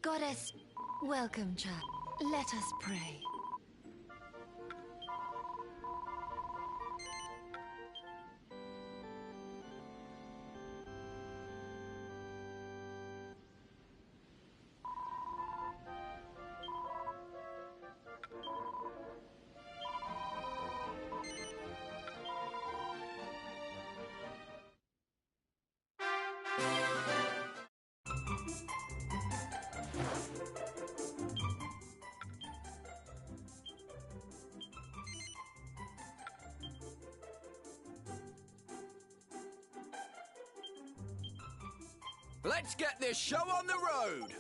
Goddess, welcome, child. Let us pray. Let's get this show on the road!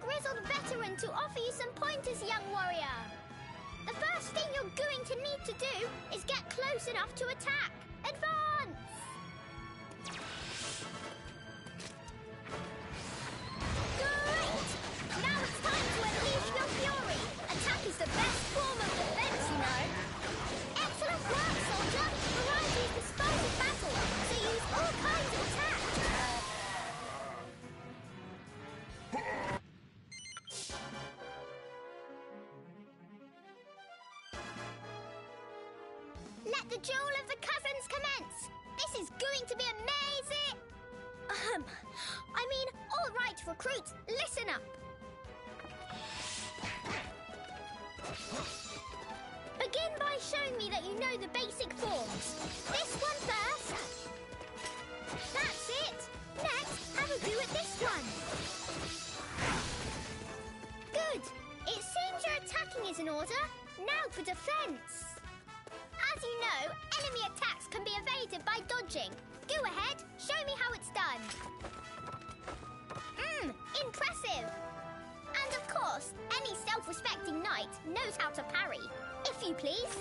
Grizzled veteran to offer you some pointers, young warrior. The first thing you're going to need to do is get close enough to attack. Advance! Great! Now it's time to unleash your fury. Attack is the best form of defense, you know. Excellent work, soldier. Variety is the spice of battle, so use all kinds of attacks. Let the duel of the cousins commence! This is going to be amazing! All right, recruits, listen up! Begin by showing me that you know the basic forms. This one first. That's it! Next, have a go at this one. Good! It seems your attacking is in order. Now for defense. As you know, enemy attacks can be evaded by dodging. Go ahead, show me how it's done. Impressive! And of course, any self-respecting knight knows how to parry. If you please.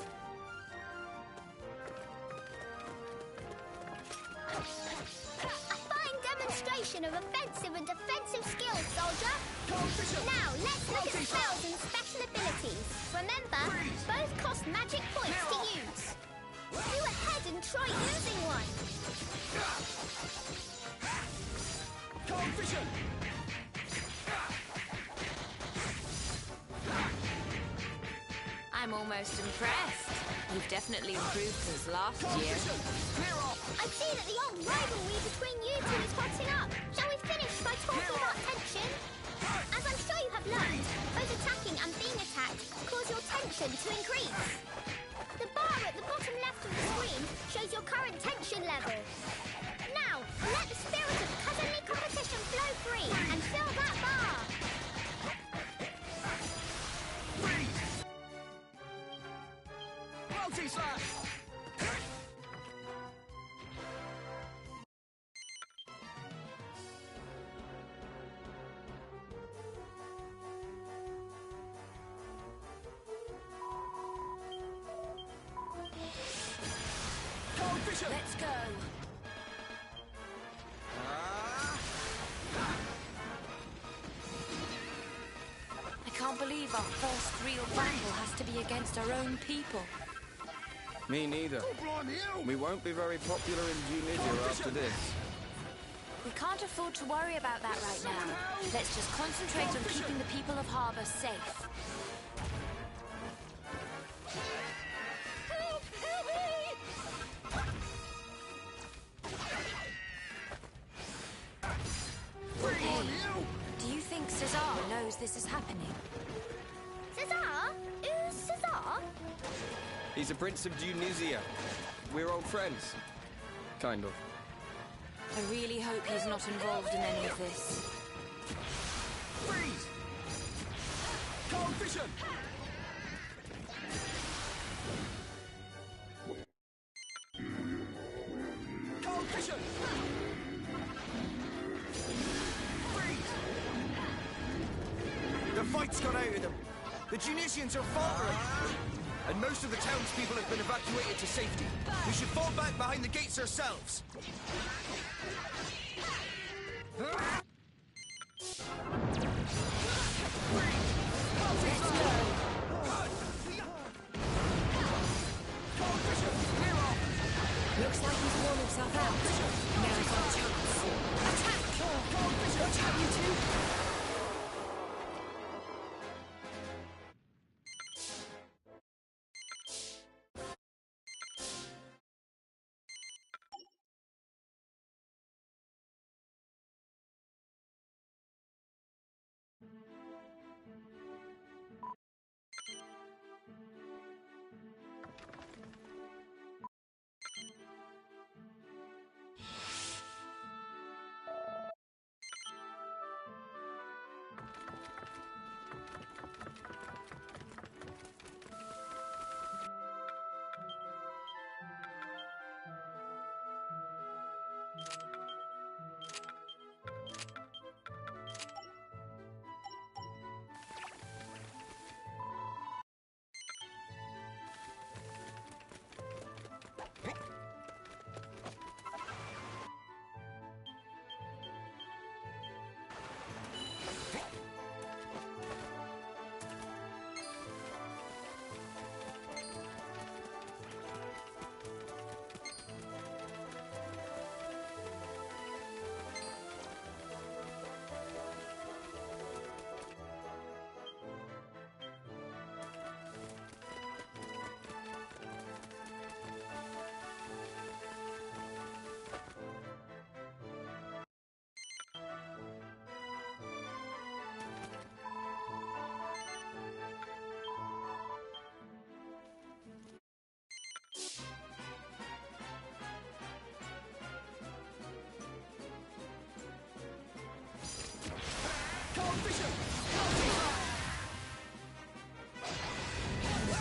A fine demonstration of offensive and defensive skills, soldier. Now, let's look at spells and special abilities. Remember, both cost magic points to use. Go ahead and try using one. Cold vision! I'm almost impressed. You've definitely improved since last year. I see that the old rivalry between you two is hotting up. Shall we finish by talking about tension? As I'm sure you have learned, both attacking and being attacked cause your tension to increase. The bar at the bottom left of the screen shows your current tension level. Now, let the spirit of cousinly competition flow free and fill that bar. Multi-slash! Let's go. I can't believe our first real battle has to be against our own people. Me neither. We won't be very popular in Tunisia after this. We can't afford to worry about that right now. Let's just concentrate on keeping the people of Harbour safe. Help! Help me! Hey, do you think Cesar knows this is happening? Cesar? Who's Cesar? He's a prince of Tunisia. We're old friends. Kind of. I really hope he's not involved in any of this. Freeze! Cold vision! Cold vision! Freeze! The fight's got out of them. The Tunisians are faltering. And most of the townspeople have been evacuated to safety. We should fall back behind the gates ourselves. Looks like he's worn himself out. Now's our chance. Attack! Watch out, you two!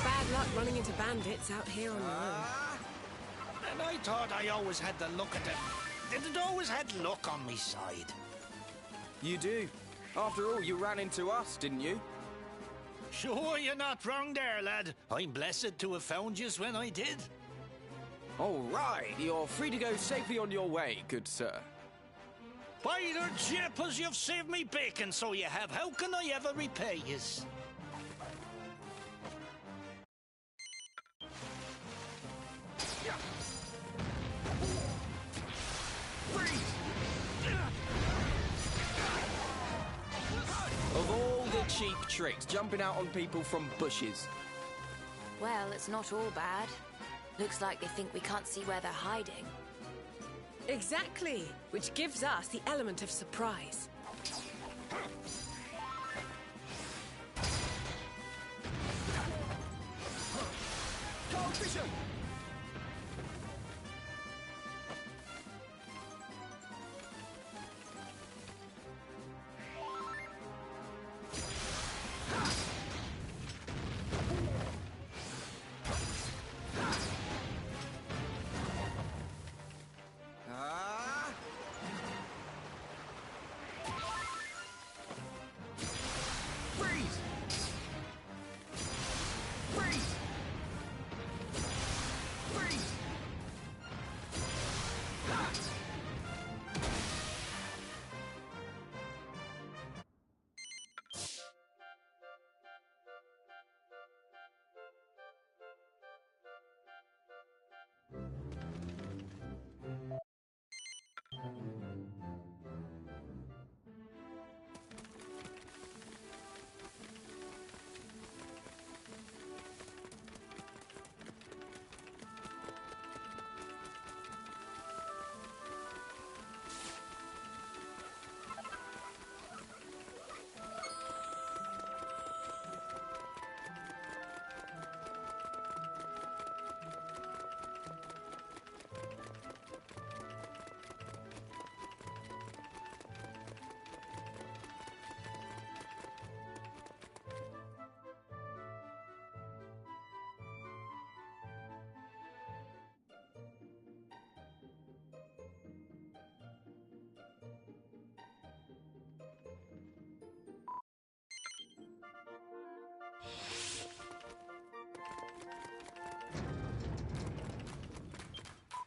Bad luck running into bandits out here on the road. And I thought I always had the look at them. Did it always had luck on me side? You do. After all, you ran into us, didn't you? Sure, you're not wrong there, lad. I'm blessed to have found yous when I did. All right, you're free to go safely on your way, good sir. By the jeepers, you've saved me bacon, so you have. How can I ever repay yous? Of all the cheap tricks, jumping out on people from bushes. Well, it's not all bad. Looks like they think we can't see where they're hiding. Exactly, which gives us the element of surprise. Cold vision! Freeze! Freeze!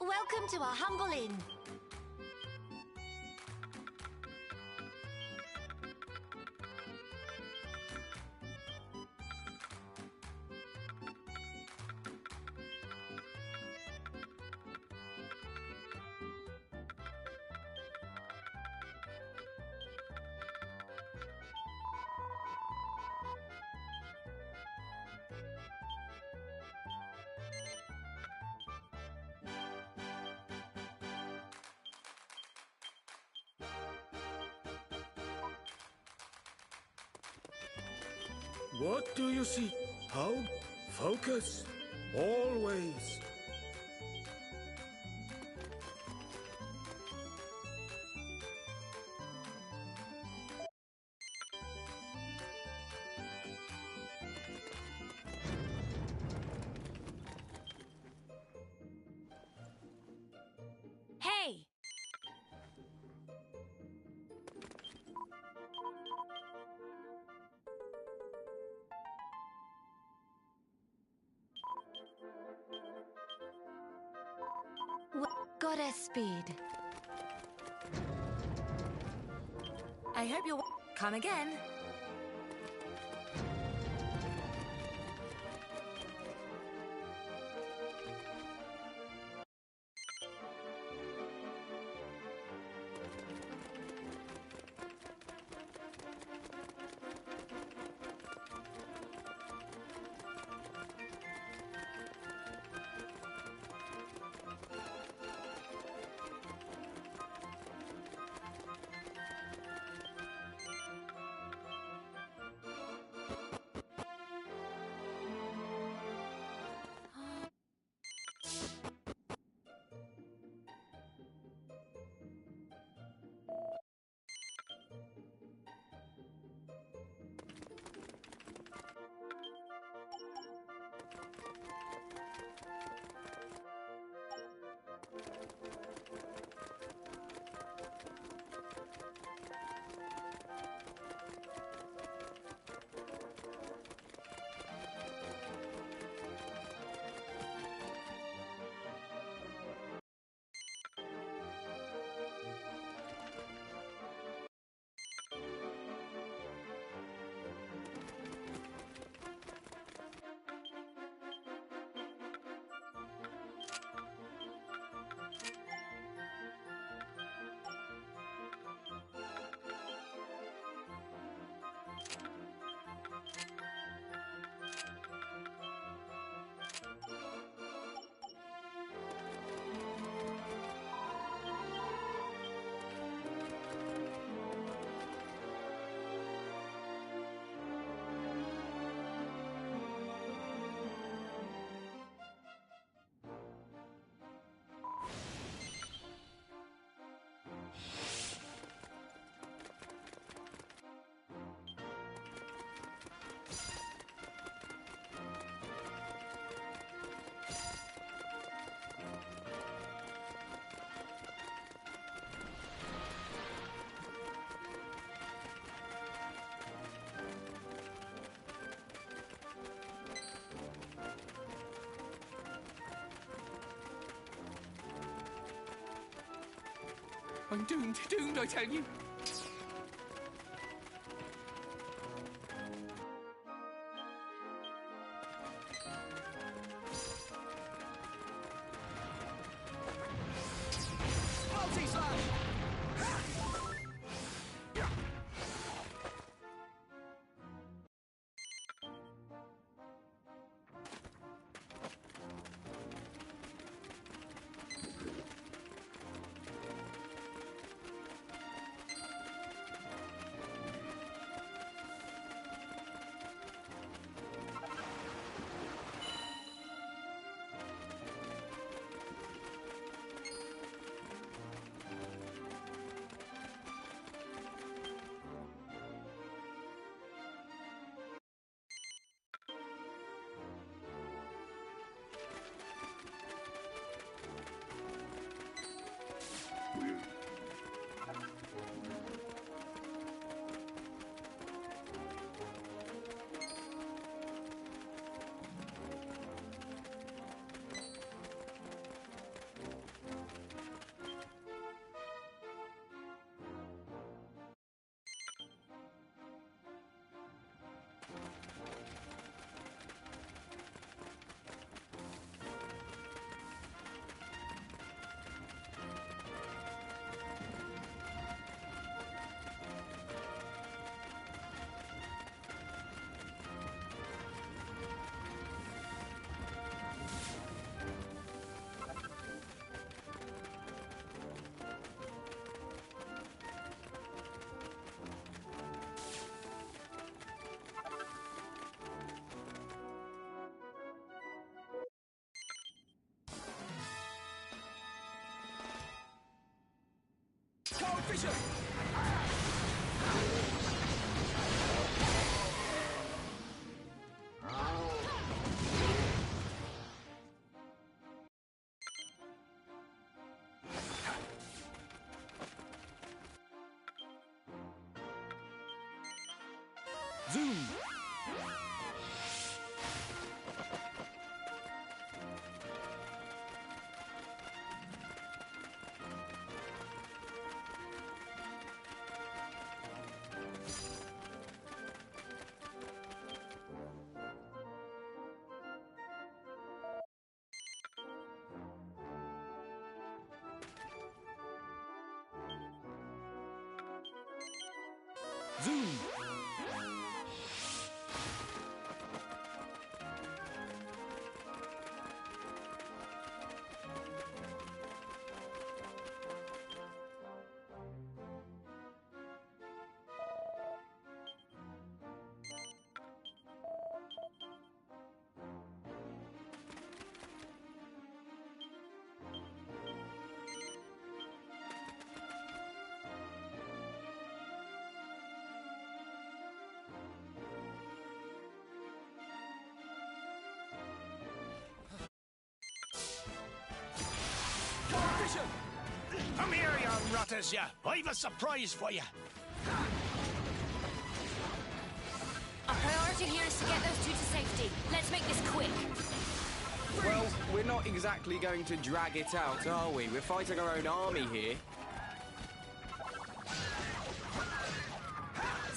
Welcome to our humble inn. What do you see? How? Focus. Always. Hey! Goddess speed. I hope you'll come again. I'm doomed, I tell you. Multi-slash! vision! Zoom! Zoom! Come here, you rotters, ya! I've a surprise for you. Our priority here is to get those two to safety. Let's make this quick. Well, we're not exactly going to drag it out, are we? We're fighting our own army here.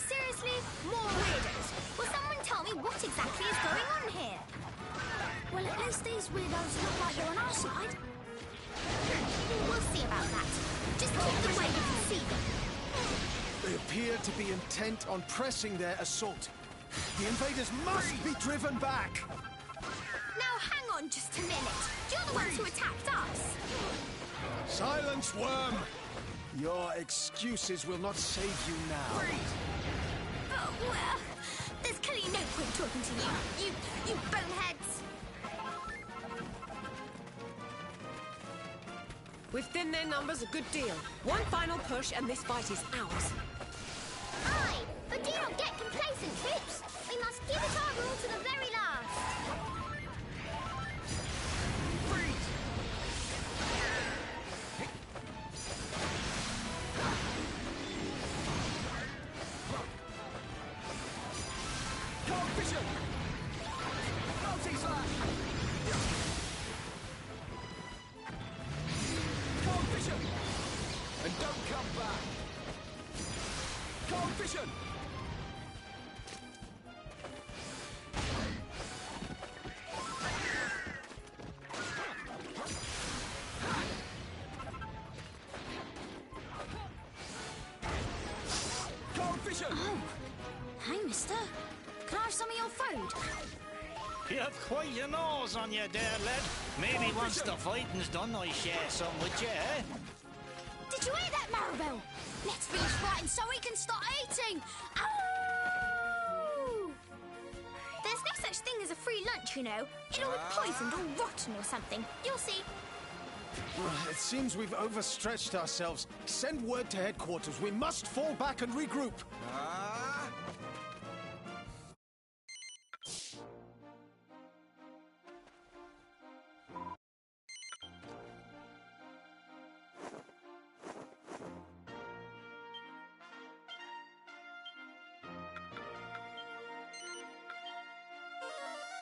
Seriously? More weirdos? Will someone tell me what exactly is going on here? Well, at least these weirdos look like they're on our side. We'll see about that. Just keep them where you can see them. They appear to be intent on pressing their assault. The invaders must be driven back! Now hang on just a minute. You're the ones who attacked us. Silence, worm! Your excuses will not save you now. Oh, well, there's clearly no point talking to you. You boneheads. We've thinned their numbers a good deal. One final push and this fight is ours. Aye, but do not get complacent, troops. We must give it our all to the very last. Freeze! Cold vision! Multi-slash! Cold vision! And don't come back! Cold vision! Cold vision! Oh, hi, mister. Can I have some of your food? You have quite a nose on you there, lad. Maybe once the fighting's done, I share some with you, eh? Did you hear that, Maribel? Let's finish fighting so we can start eating. Ow! There's no such thing as a free lunch, you know. It'll be poisoned or rotten or something. You'll see. It seems we've overstretched ourselves. Send word to headquarters. We must fall back and regroup.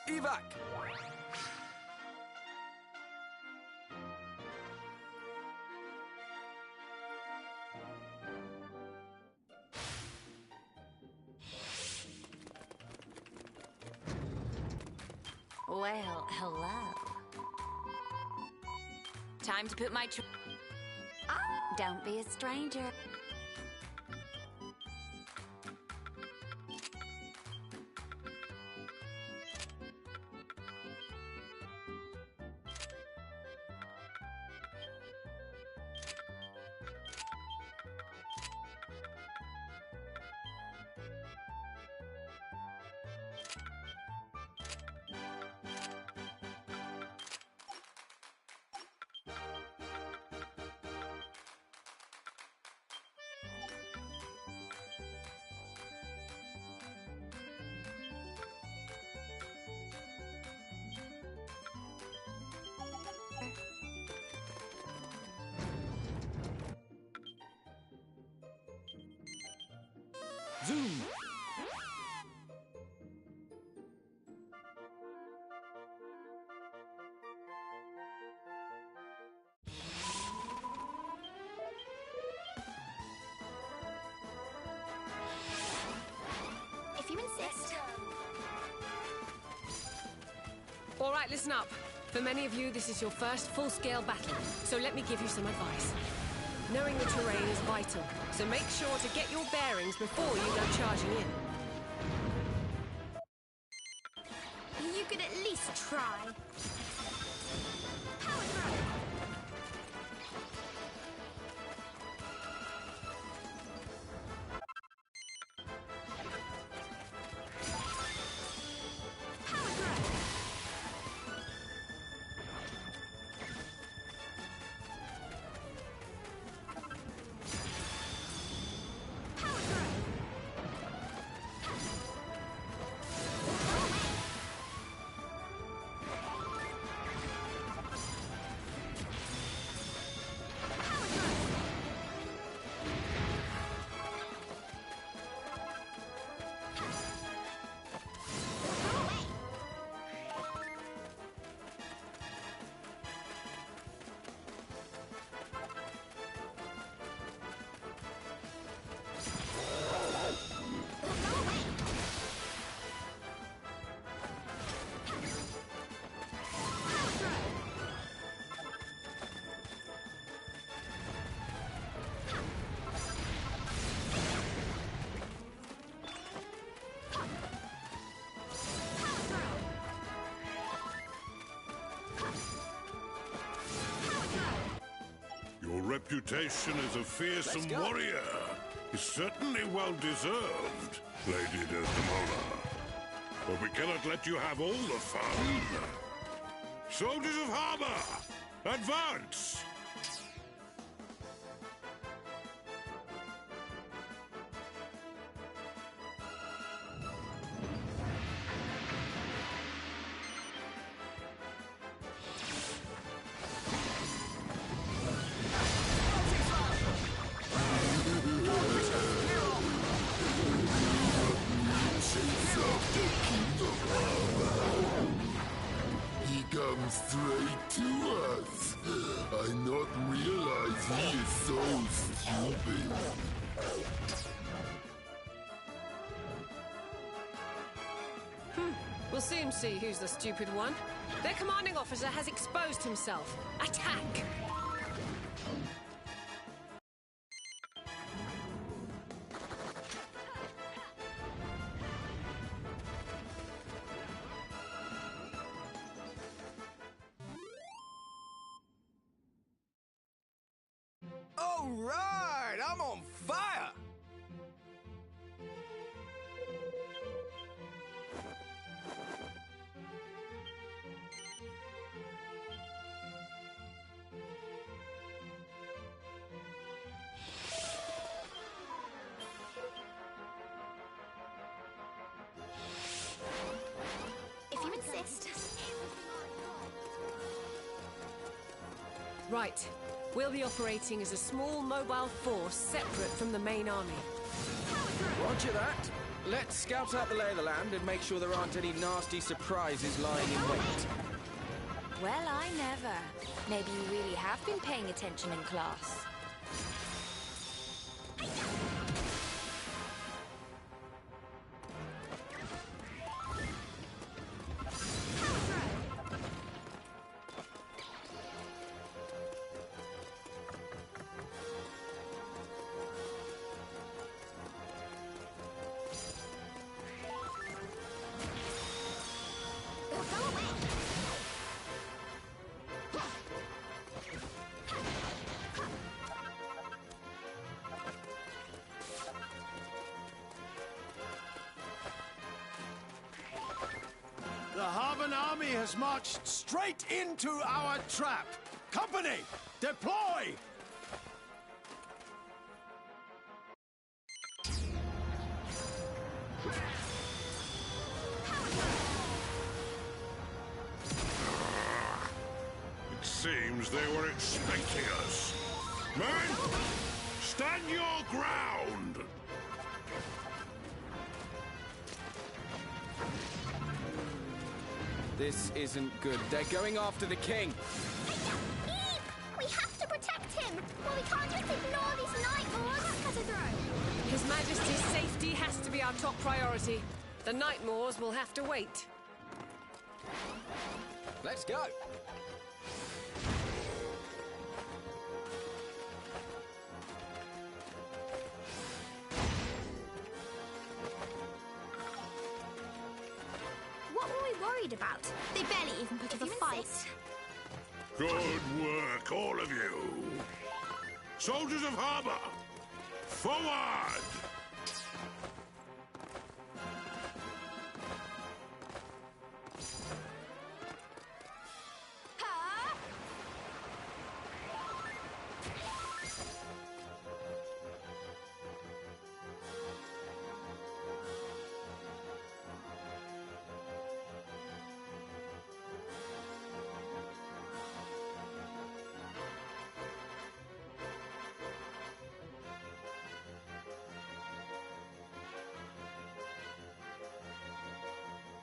Evac! Well, hello. Time to put my don't be a stranger. Zoom! If you insist. All right, listen up. For many of you, this is your first full-scale battle, so let me give you some advice. Knowing the terrain is vital, so make sure to get your bearings before you go charging in. You could at least try. Power throw. Power throw. Power throw. Your reputation as a fearsome Let's go. warrior is certainly well deserved, Lady Desdemona. But we cannot let you have all the fun. Soldiers of Harbor, advance! He comes straight to us. I not realize he is so stupid. We'll soon see who's the stupid one. Their commanding officer has exposed himself. Attack! All right, I'm on fire! If you insist. Right. We'll be operating as a small mobile force separate from the main army. Roger that. Let's scout out the lay of the land and make sure there aren't any nasty surprises lying in wait. Well, I never. Maybe you really have been paying attention in class. The Harvan army has marched straight into our trap. Company, deploy! It seems they were expecting us. Men, stand your ground! This isn't good. They're going after the king. Eep! We have to protect him! Well, we can't just ignore these Nightmares! Cut a throw! His Majesty's safety has to be our top priority. The Nightmares will have to wait. Let's go! What were we worried about? They barely even put up a fight. Good work, all of you. Soldiers of Harbour, forward!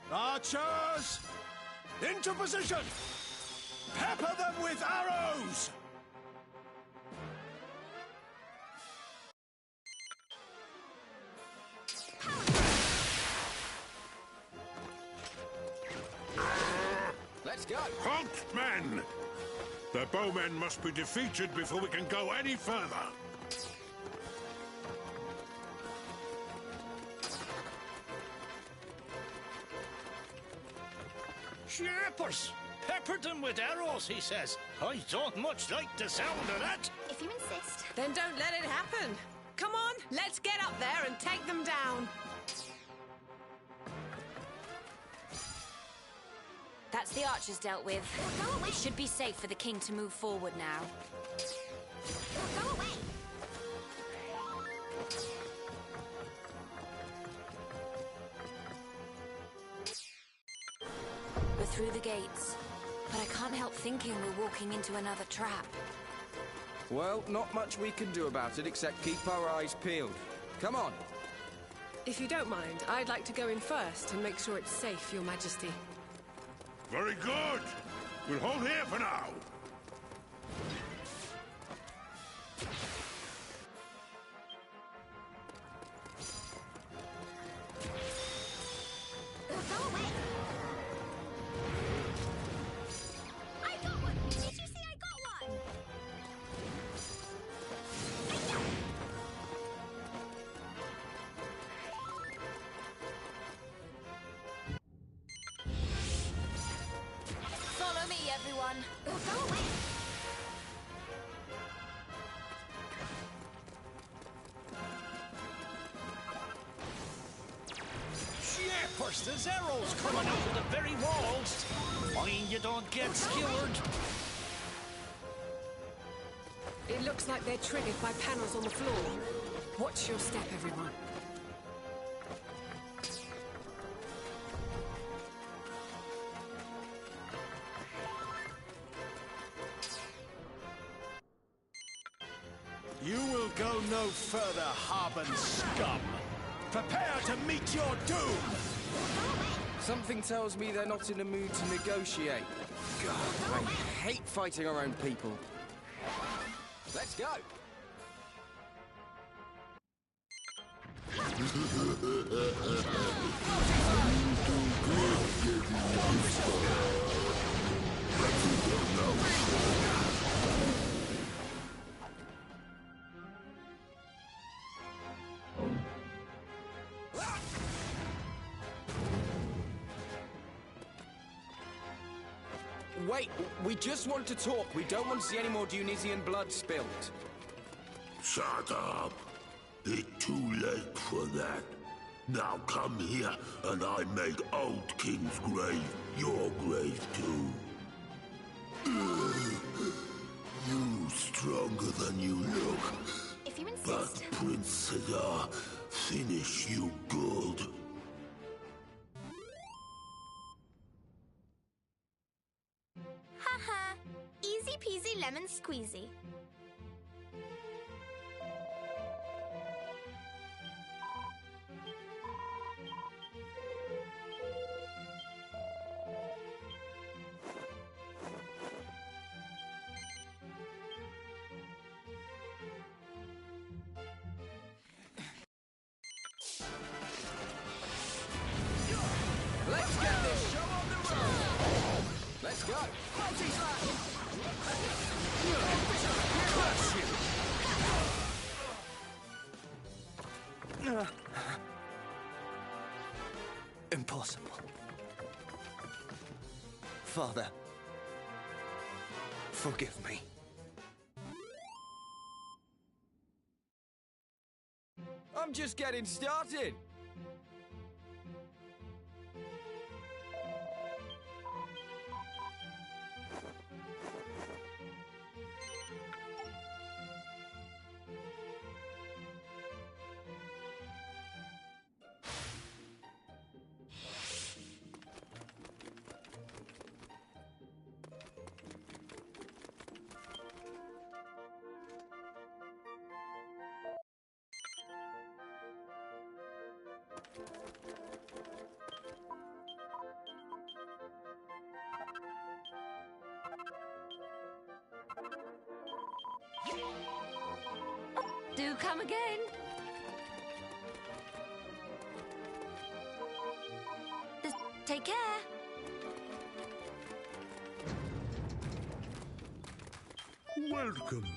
Archers! Into position! Pepper them with arrows! Let's go! Halt, men! The bowmen must be defeated before we can go any further. Shippers! Peppered them with arrows, he says. I don't much like the sound of that. If you insist. Then don't let it happen. Come on, let's get up there and take them down. That's the archers dealt with. Go away. It should be safe for the king to move forward now. Go away. We're through the gates, but I can't help thinking we're walking into another trap. Well, not much we can do about it except keep our eyes peeled. Come on. If you don't mind, I'd like to go in first and make sure it's safe, Your Majesty. Very good. We'll hold here for now. Go away. I got one. Did you see I got one? Follow me, everyone. Go away. Shippers, there's arrows coming out of the very walls. Mind you don't get skewered. It looks like they're triggered by panels on the floor. Watch your step, everyone. You will go no further, Harbin scum. Prepare to meet your doom! Something tells me they're not in a mood to negotiate. God, I hate fighting our own people. Let's go! Wait, we just want to talk. We don't want to see any more Dionysian blood spilt. Shut up. It's too late for that. Now come here, and I make old King's grave your grave too. You stronger than you look. If you But insist. Prince Cedar, finish you good. Haha. Easy peasy lemon squeezy. Go! Multi-slash! Impossible. Father, forgive me. I'm just getting started. Do come again. Take care. Welcome,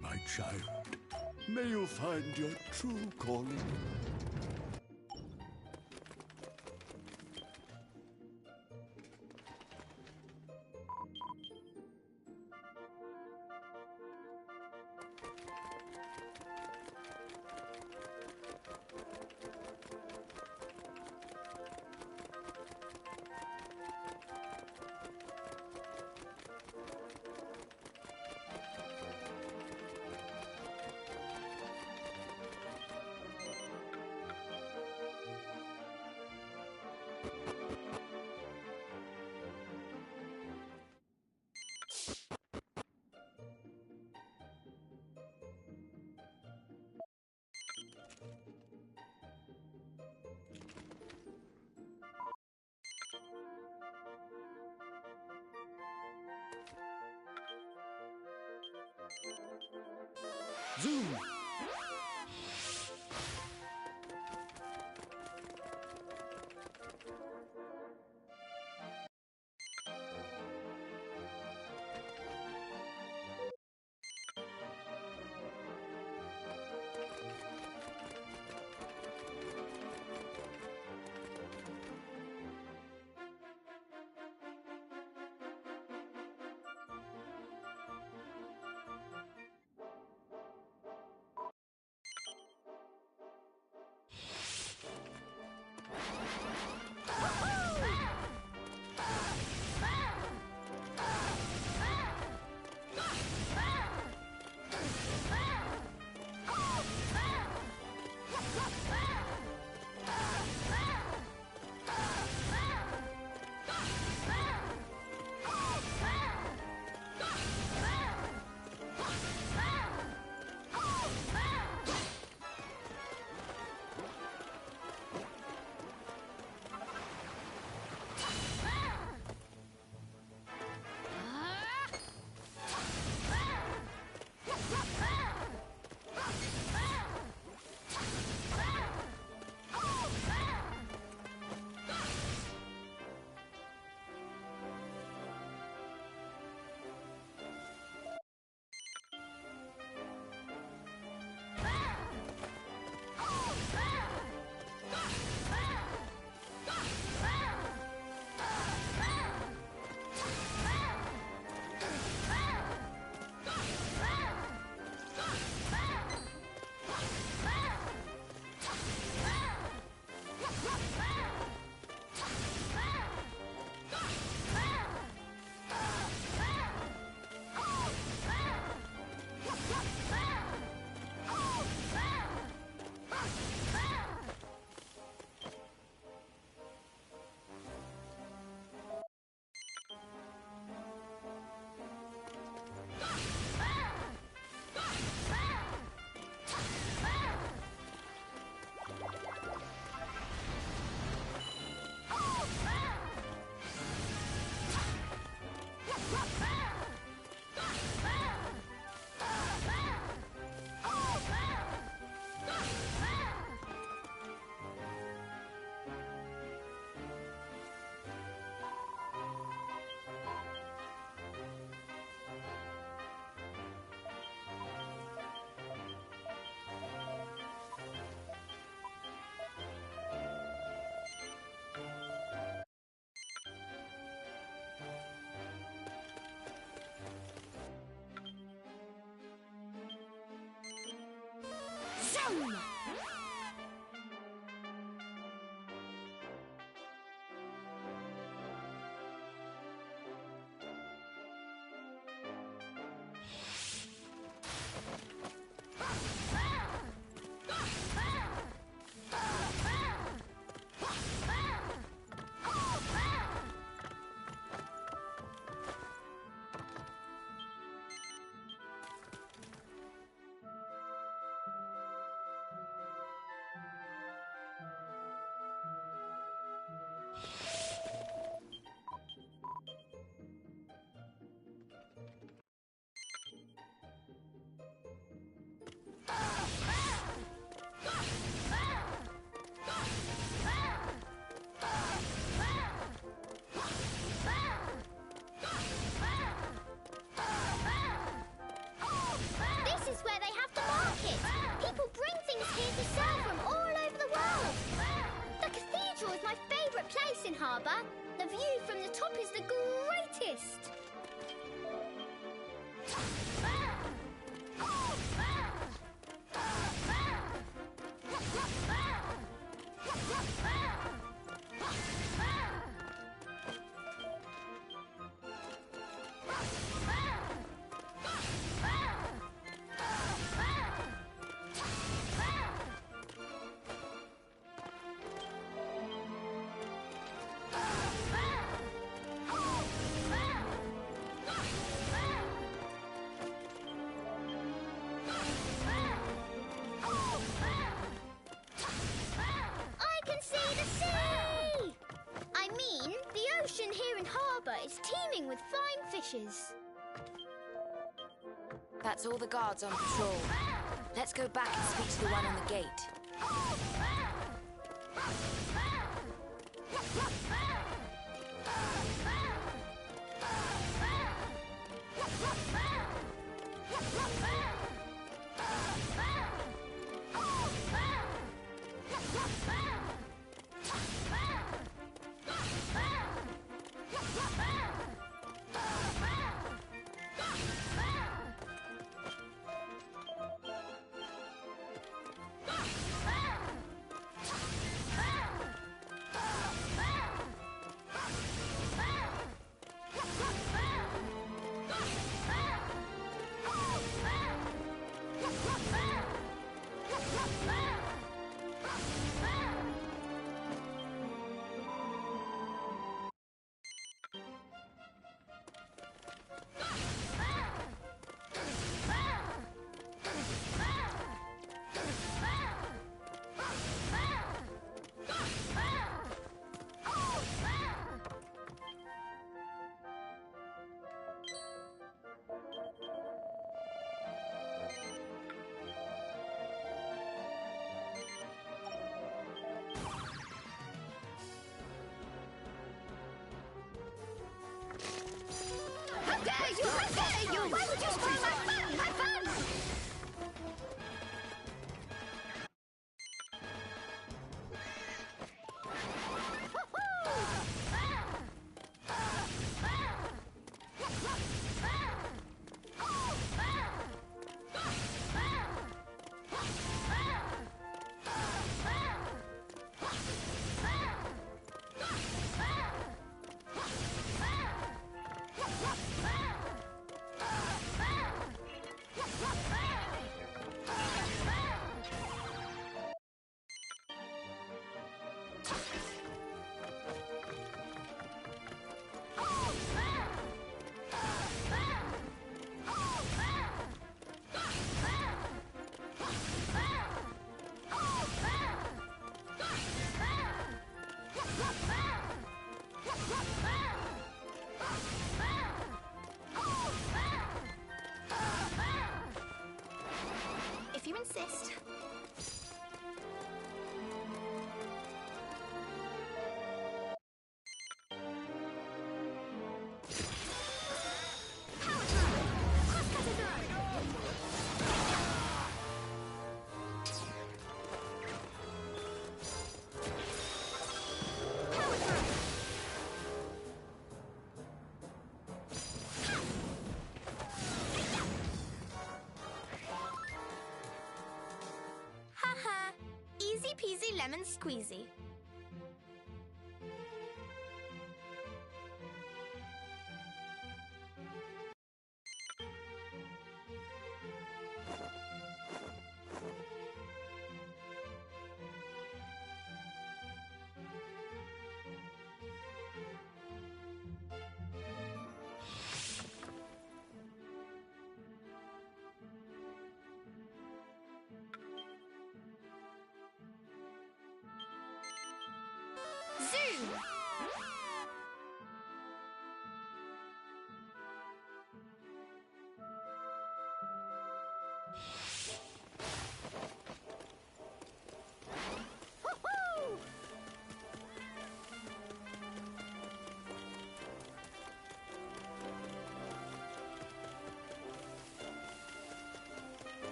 my child. May you find your true calling. Zoom! Zoom! This is where they have the market. People bring things here to sell from all over the world. The cathedral is my favourite place in Harbour. The view from the top is the greatest. It's teeming with fine fishes. That's all the guards on patrol. Let's go back and speak to the one on the gate. How dare you! Why would you spoil my fun? My fun! If you insist. lemon squeezy. Zoom! Woohoo!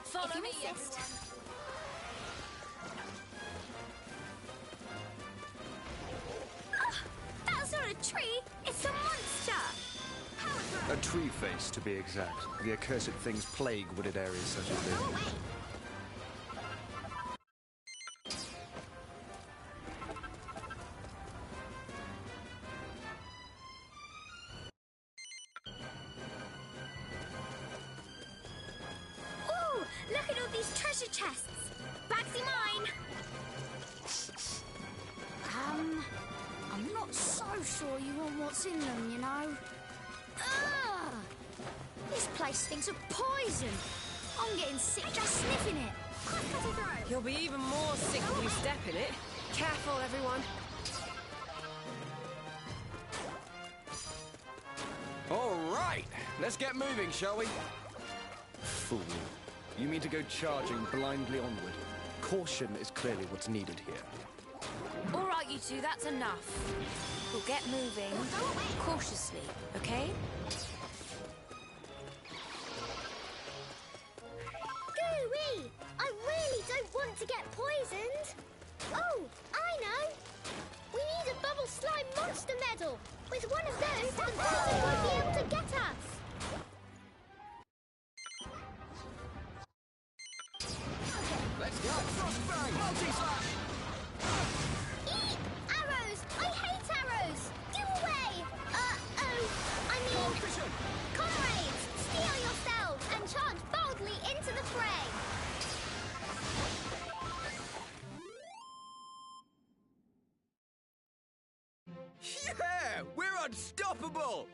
Follow me, insist. That's not a tree, it's a monster! A tree face, to be exact. The accursed things plague wooded areas such as this. Go away! Ooh, look at all these treasure chests! Bagsy mine! I'm not so sure you want what's in them, you know. Ugh! This place stinks of poison. I'm getting sick just sniffing it. Quick, cut it through. You'll be even more sick if you step in it. Careful, everyone. All right, let's get moving, shall we? Fool. You mean to go charging blindly onward? Caution is clearly what's needed here. All right, you two, that's enough. We'll get moving cautiously, okay? Gooey! I really don't want to get poisoned. Oh, I know. We need a bubble slime monster medal. With one of those, the poison won't be able to get us. Let's go! Frostbang! Multi-slash! Eek! Arrows! I hate arrows! Do away! I mean... Comrades! Steel yourselves and charge boldly into the fray! Yeah! We're unstoppable!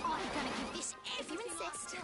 I'm gonna give this if you insist.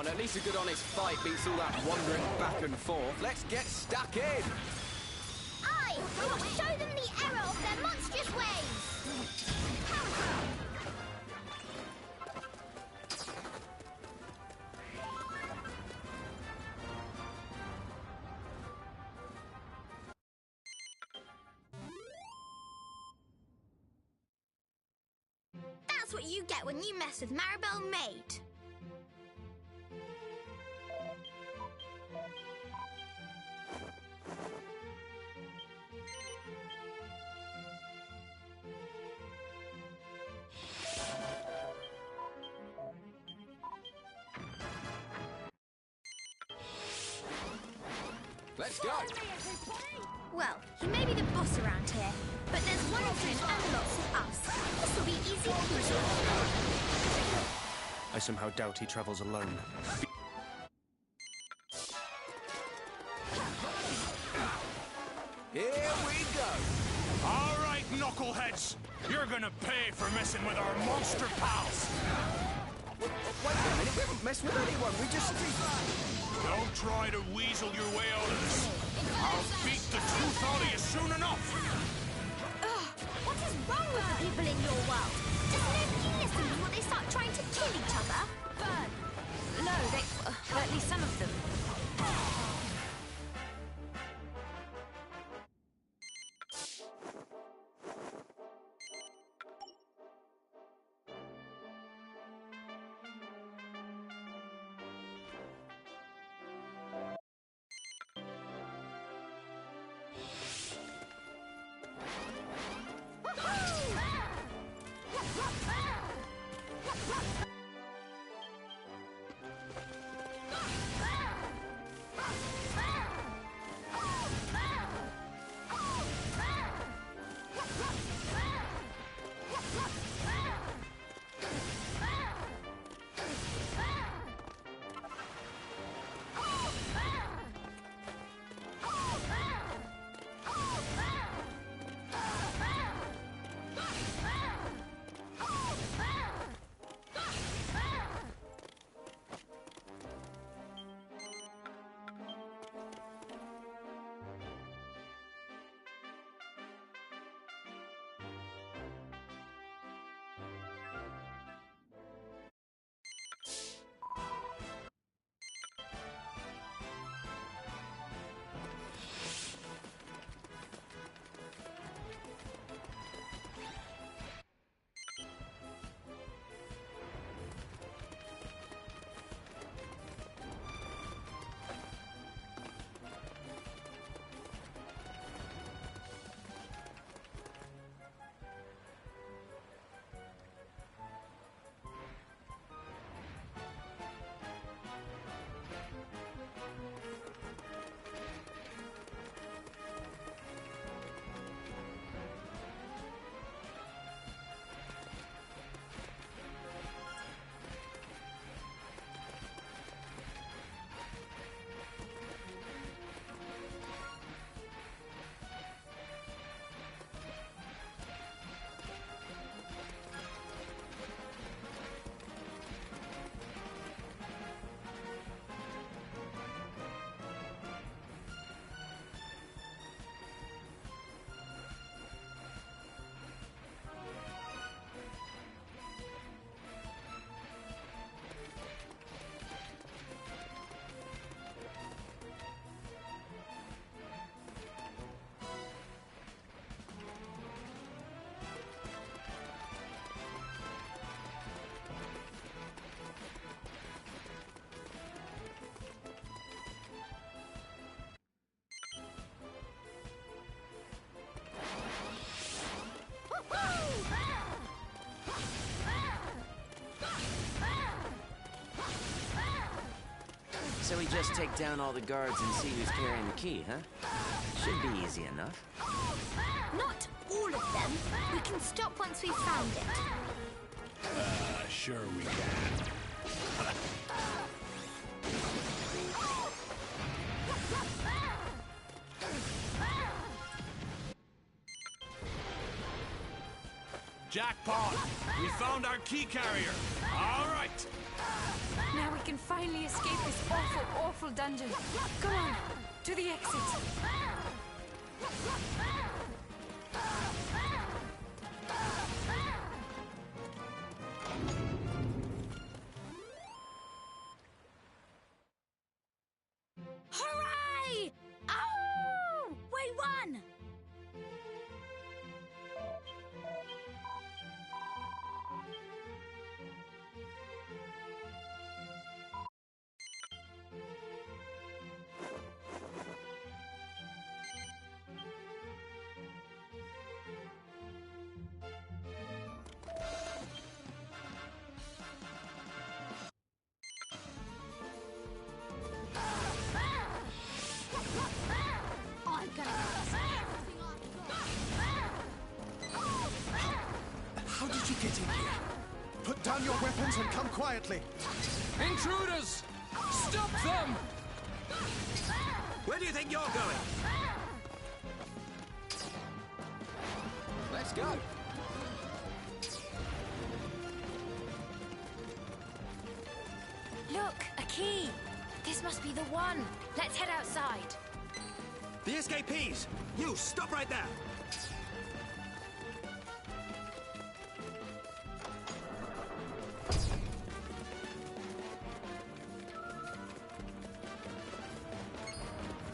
on, at least a good honest fight beats all that wandering back and forth. Let's get stuck in! I will show them the error of their monstrous ways! That's what you get when you mess with Maribel Maid. Let's go! Well, he may be the boss around here, but there's 100 and lots of us. This will be easy peasy. I somehow doubt he travels alone. Here we go! All right, knuckleheads. You're gonna pay for messing with our monster pals. Wait a minute, we haven't messed with anyone, we just... Don't try to weasel your way out of this. I'll beat the truth out of you soon enough. Ugh, what is wrong with the people in your world? Does nobody listen before they start trying to kill each other? Burn. No, they... at least some of them. So we just take down all the guards and see who's carrying the key, huh? Should be easy enough. Not all of them. We can stop once we've found it. Sure we can. Jackpot! We found our key carrier. All right. Now we can finally finally escape this awful, awful dungeon. Come on, to the exit. Hooray! Oh! We won! I'm gonna How did you get in here? Put down your weapons and come quietly. Intruders! Stop them! Where do you think you're going? Let's go! Look, a key. This must be the one. Let's head outside. The escapees! You, stop right there!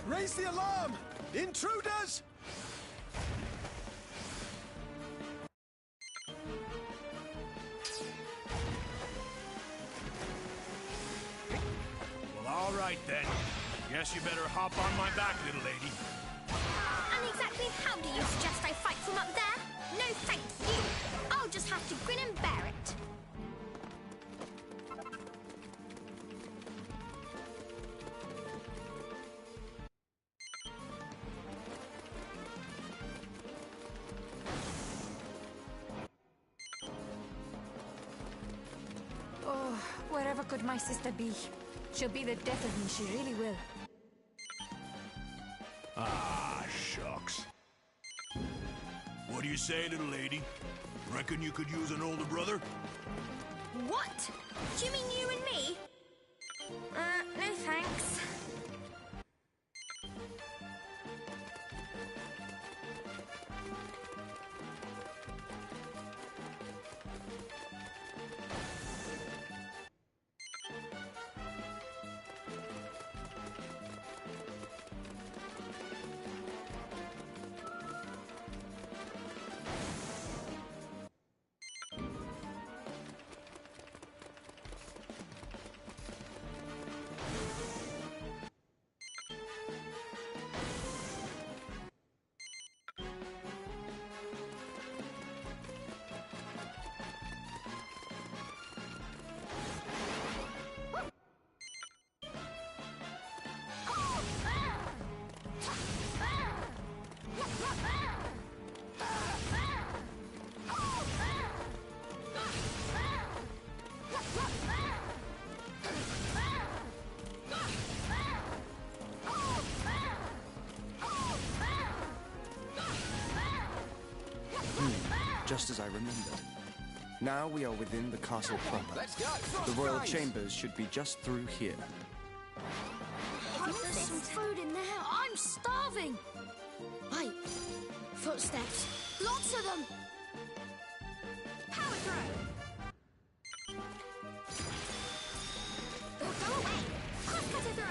Raise the alarm! Intruders! Well, all right then. Guess you better hop on my back, little lady. And exactly how do you suggest I fight from up there? No, thank you. I'll just have to grin and bear it. Oh, wherever could my sister be? She'll be the death of me, she really will. Ah, shucks. What do you say, little lady? Reckon you could use an older brother? What? Do you mean you and me? No thanks. Just as I remembered. Now we are within the castle proper. Let's go! The royal chambers should be just through here. There's some food in there. I'm starving. Wait. Footsteps. Lots of them. Power throw. Go away. Crosscutter throw.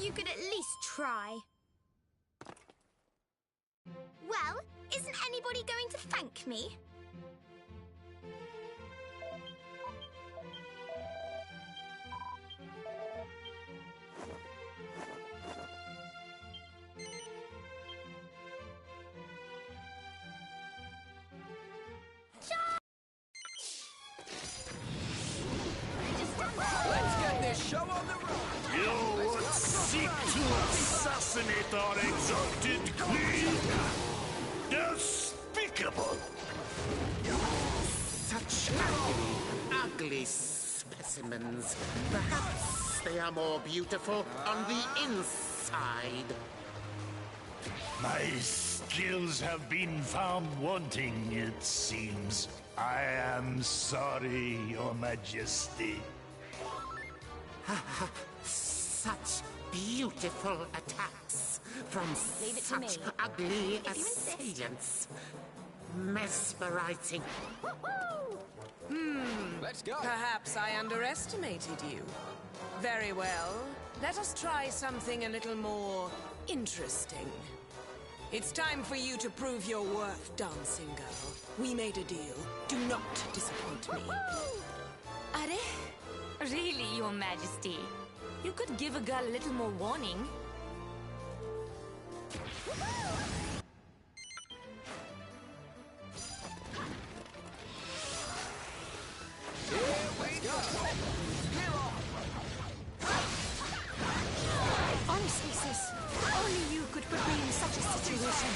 You could at least try. Well, isn't anybody going to thank me? Let's get this show on the road! You would seek to assassinate our exalted queen? Despicable! Such ugly, ugly specimens. Perhaps they are more beautiful on the inside. My skills have been found wanting, it seems. I am sorry, Your Majesty. Such beautiful attacks from Leave it to me. such ugly If you insist. assailants. Mesmerizing. Let's go. Perhaps I underestimated you. Very well. Let us try something a little more interesting. It's time for you to prove your worth, dancing girl. We made a deal. Do not disappoint me. Are really, Your Majesty? You could give a girl a little more warning. Honestly, sis, only you could put me in such a situation.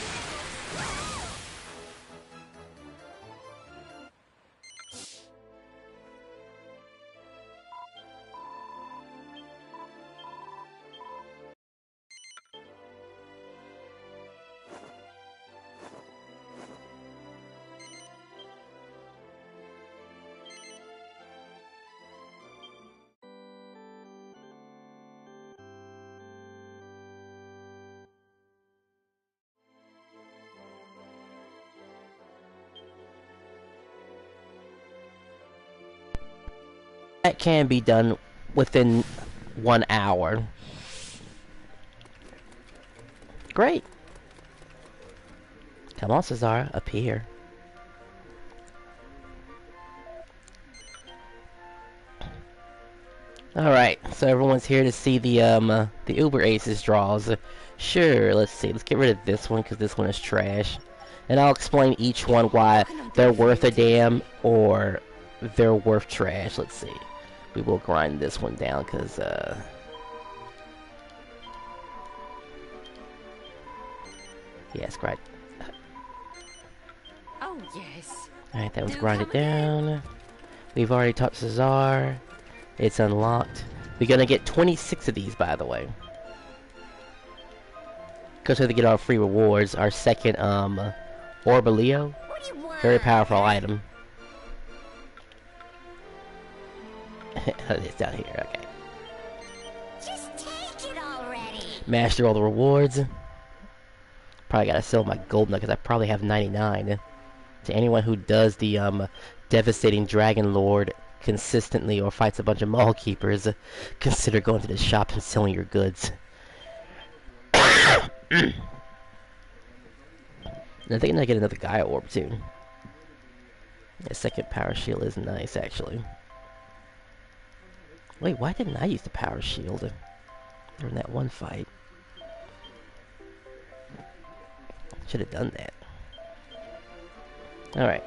That can be done within 1 hour. Great. Come on, Cesar, up here. Alright, so everyone's here to see the Uber Aces draws. Sure, let's see. Let's get rid of this one because this one is trash. And I'll explain each one why they're worth a damn or they're worth trash. Let's see. We will grind this one down because yes, grind. Oh, yes. Alright, that was grinded down. We've already taught Cesar. It's unlocked. We're gonna get 26 of these, by the way. Because we have to get our free rewards. Our second, Orbaleo. Very powerful item. It's down here, okay. Just take it already. Master all the rewards. Probably gotta sell my gold nugget because I probably have 99. To anyone who does the devastating Dragon Lord consistently or fights a bunch of mall keepers, consider going to the shop and selling your goods. I think I get another Gaia Orb too. The second power shield is nice actually. Wait, why didn't I use the power shield during that one fight? Should have done that. Alright.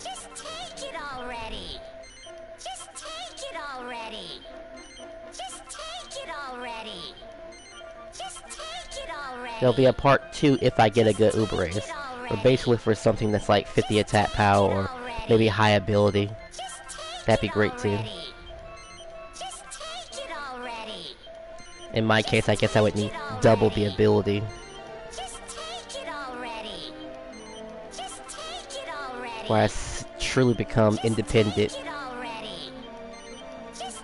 Just take it already. Just take it already. Just take it already. Just take it already. There'll be a part 2 if I get a good Uber Ace. Or basically for something that's like 50 attack power or maybe high ability. That'd be great too. In my case, I guess I would need double the ability. Where I truly become independent.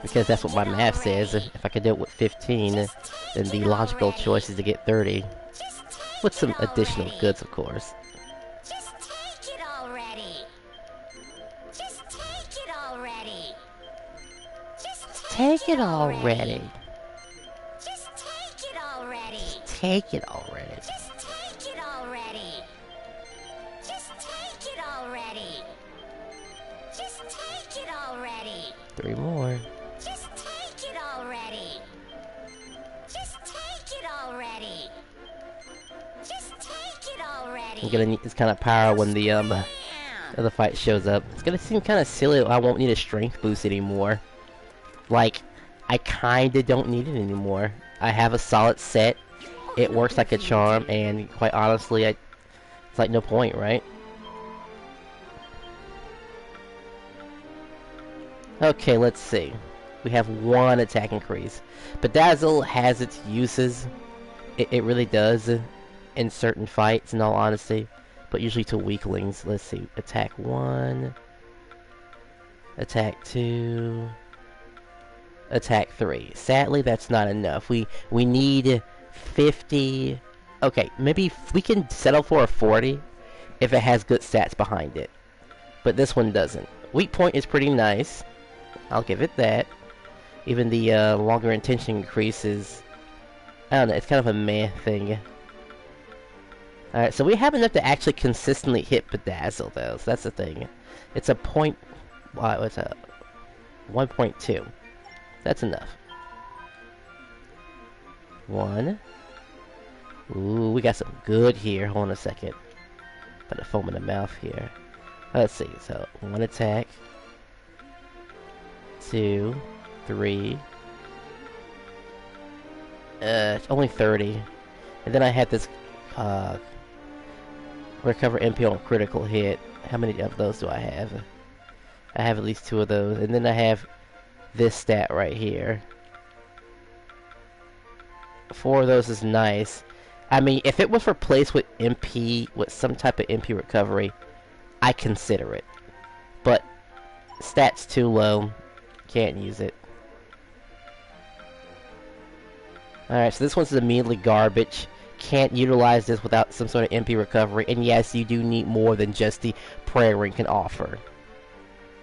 Because that's what my math says. If I could do it with 15, then the logical choice is to get 30. With some additional goods, of course. Take it already. Take it already. Just take it already. Just take it already. Just take it already. 3 more. Just take it already. Just take it already. Just take it already. I'm gonna need this kind of power when the other fight shows up. It's gonna seem kind of silly. I won't need a strength boost anymore. Like, I kinda don't need it anymore. I have a solid set. It works like a charm, and quite honestly, it's like no point, right? Okay, let's see. We have 1 attack increase. Bedazzle has its uses. It really does in certain fights, in all honesty. But usually to weaklings. Let's see. Attack 1. Attack 2. Attack 3. Sadly, that's not enough. We need 50... Okay, maybe we can settle for a 40 if it has good stats behind it. But this one doesn't. Weak point is pretty nice. I'll give it that. Even the longer intention increases. I don't know, it's kind of a meh thing. Alright, so we have enough to actually consistently hit Bedazzle, though, so that's the thing. It's a point... what's a... 1.2. That's enough. 1. Ooh, we got some good here. Hold on a second. Put the foam in the mouth here. Let's see, so 1 attack. 2, 3. Only 30. And then I had this, recover MP on critical hit. How many of those do I have? I have at least 2 of those. And then I have this stat right here. 4 of those is nice. I mean, if it was replaced with MP, with some type of MP recovery, I consider it. But stats too low. Can't use it. Alright, so this one's immediately garbage. Can't utilize this without some sort of MP recovery. And yes, you do need more than just the prayer ring can offer.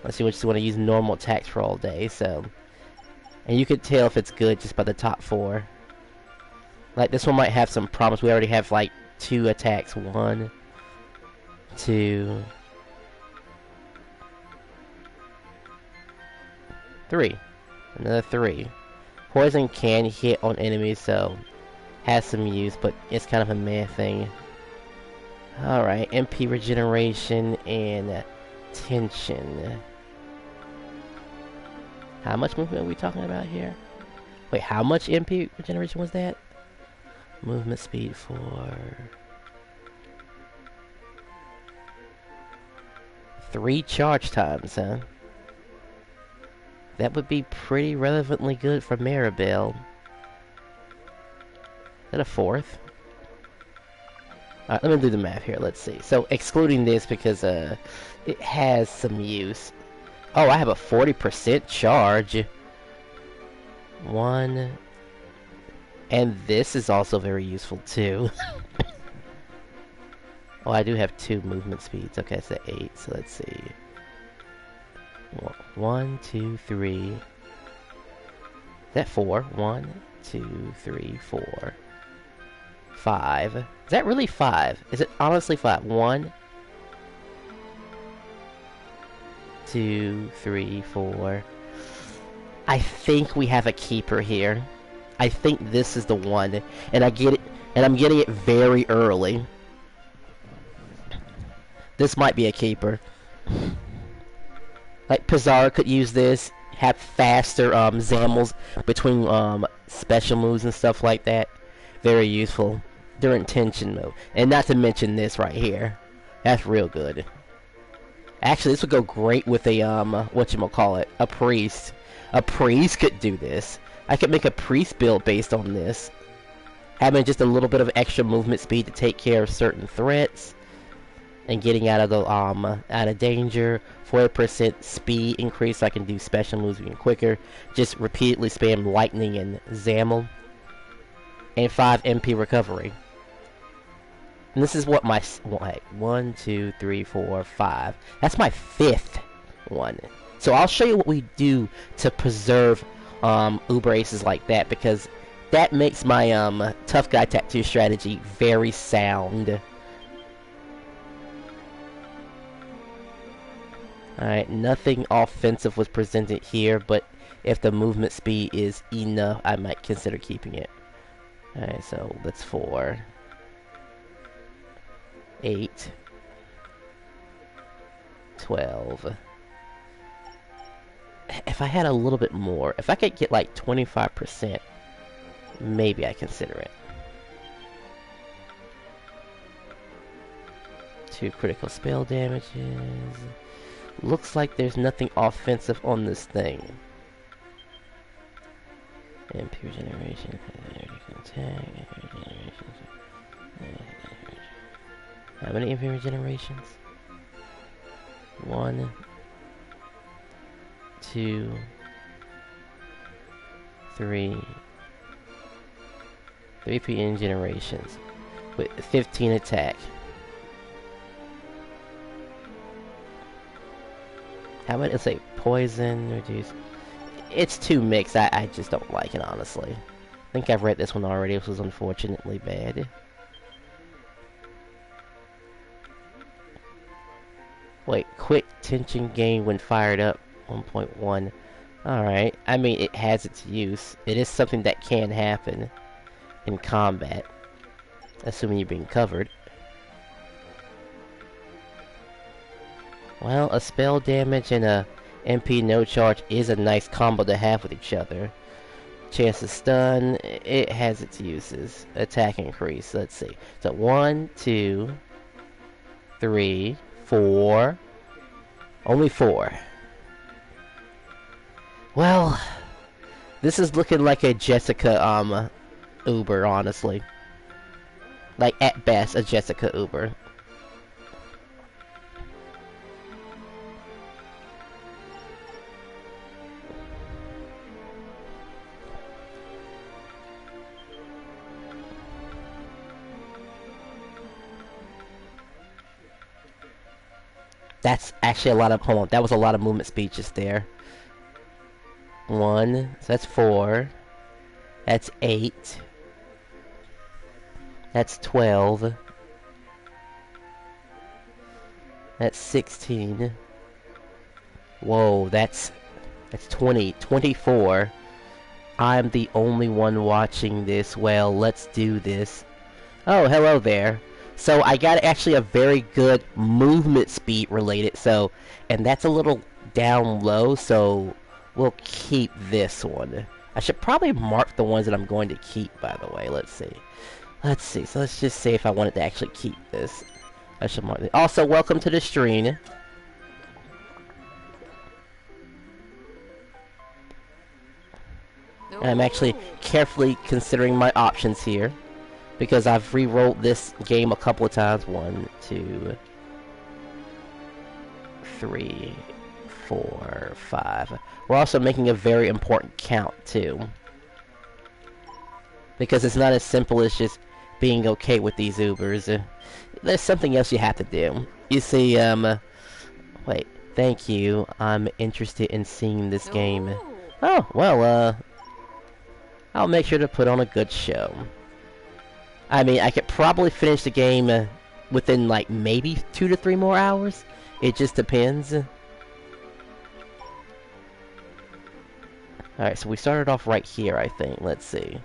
Unless you just want to use normal attacks for all day, so... And you could tell if it's good just by the top 4. Like, this one might have some problems. We already have, like, 2 attacks. 1, 2... 3. Another 3. Poison can hit on enemies, so has some use, but it's kind of a meh thing. Alright, MP regeneration and tension. How much movement are we talking about here? Wait, how much MP regeneration was that? Movement speed for 3 charge times, huh? That would be pretty relevantly good for Maribel. Is that a 4th? Alright, let me do the math here. Let's see. So, excluding this because it has some use. Oh, I have a 40% charge. 1. And this is also very useful too. Oh, I do have 2 movement speeds. Okay, so 8. So let's see. 1, 2, 3. Is that 4? 1, 2, 3, 4. 5. Is that really 5? Is it honestly 5? 1, 2, 3, 4. I think we have a keeper here. I think this is the one, and I get it, and I'm getting it very early. This might be a keeper. Like Pizarro could use this, have faster Zammels between special moves and stuff like that. Very useful during tension mode, and not to mention this right here. That's real good. Actually, this would go great with a whatchamacallit, a priest. A priest could do this. I could make a priest build based on this. Having just a little bit of extra movement speed to take care of certain threats. And getting out of the out of danger. 40% speed increase so I can do special moves even quicker. Just repeatedly spam lightning and Zammel. And 5 MP recovery. And this is what my 1, 2, 3, 4, 5. That's my 5th one. So I'll show you what we do to preserve Uber Aces like that, because that makes my tough guy tattoo strategy very sound. Alright, nothing offensive was presented here, but if the movement speed is enough, I might consider keeping it. Alright, so that's 4. 8. 12. If I had a little bit more, if I could get like 25%, maybe I consider it. 2 critical spell damages. Looks like there's nothing offensive on this thing. MP regeneration. How many MP regenerations? 1, 2, 3. 3 PM generations with 15 attack. How about, let's say, poison, reduce. It's too mixed. I just don't like it, honestly. I think I've read this one already. This was unfortunately bad. Wait, quick tension gain when fired up. 1.1. Alright. I mean, it has its use. It is something that can happen in combat. Assuming you're being covered. Well, a spell damage and a MP no charge is a nice combo to have with each other. Chance to stun, it has its uses. Attack increase, let's see. So 1, 2, 3, 4. Only 4. Well, this is looking like a Jessica Uber, honestly. Like, at best, a Jessica Uber. That's actually a lot of, hold on, that was a lot of movement speed just there. 1, so that's 4. That's 8. That's 12. That's 16. Whoa, that's 20. 24. I'm the only one watching this. Well, let's do this. Oh, hello there. So I got actually a very good movement speed related, so, and that's a little down low, so we'll keep this one. I should probably mark the ones that I'm going to keep, by the way. Let's see. Let's see. So let's just say if I wanted to actually keep this. I should mark it. Also, welcome to the stream. I'm actually carefully considering my options here, because I've re-rolled this game a couple of times. 1, 2, 3, 4, 5. We're also making a very important count, too. Because it's not as simple as just being okay with these Ubers. There's something else you have to do. You see, wait, thank you. I'm interested in seeing this game. Oh, well, I'll make sure to put on a good show. I mean, I could probably finish the game within, like, maybe 2 to 3 more hours. It just depends. Alright, so we started off right here, I think. Let's see.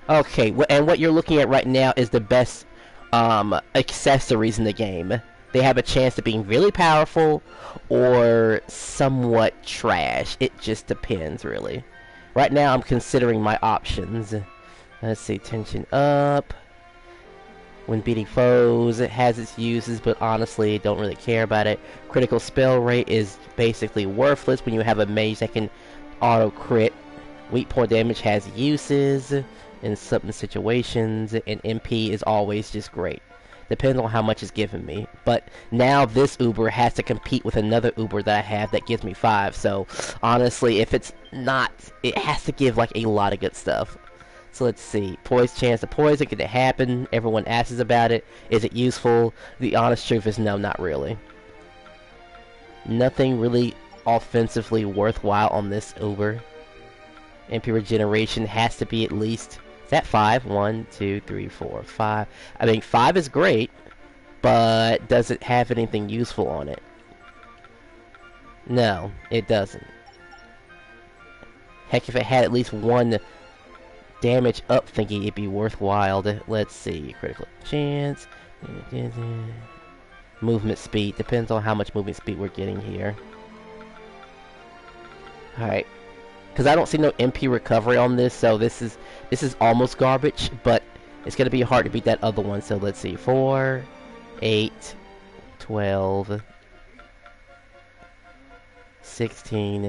Okay, and what you're looking at right now is the best accessories in the game. They have a chance of being really powerful or somewhat trash. It just depends, really. Right now, I'm considering my options. Let's see, tension up. When beating foes, it has its uses, but honestly, don't really care about it. Critical spell rate is basically worthless when you have a mage that can auto-crit. Weak point damage has uses in certain situations, and MP is always just great. Depends on how much it's given me. But now this Uber has to compete with another Uber that I have that gives me 5. So honestly, if it's not, it has to give like a lot of good stuff. So let's see. Poise chance to poison, could it happen? Everyone asks about it. Is it useful? The honest truth is no, not really. Nothing really offensively worthwhile on this Uber. MP regeneration has to be at least, is that 5? 1, 2, 3, 4, 5. I mean, 5 is great, but does it have anything useful on it? No, it doesn't. Heck, if it had at least 1 damage up thingy, it'd be worthwhile. Let's see. Critical chance. Movement speed. Depends on how much movement speed we're getting here. Alright. Because I don't see no MP recovery on this, so this is almost garbage, but it's going to be hard to beat that other one. So let's see. 4, 8, 12, 16.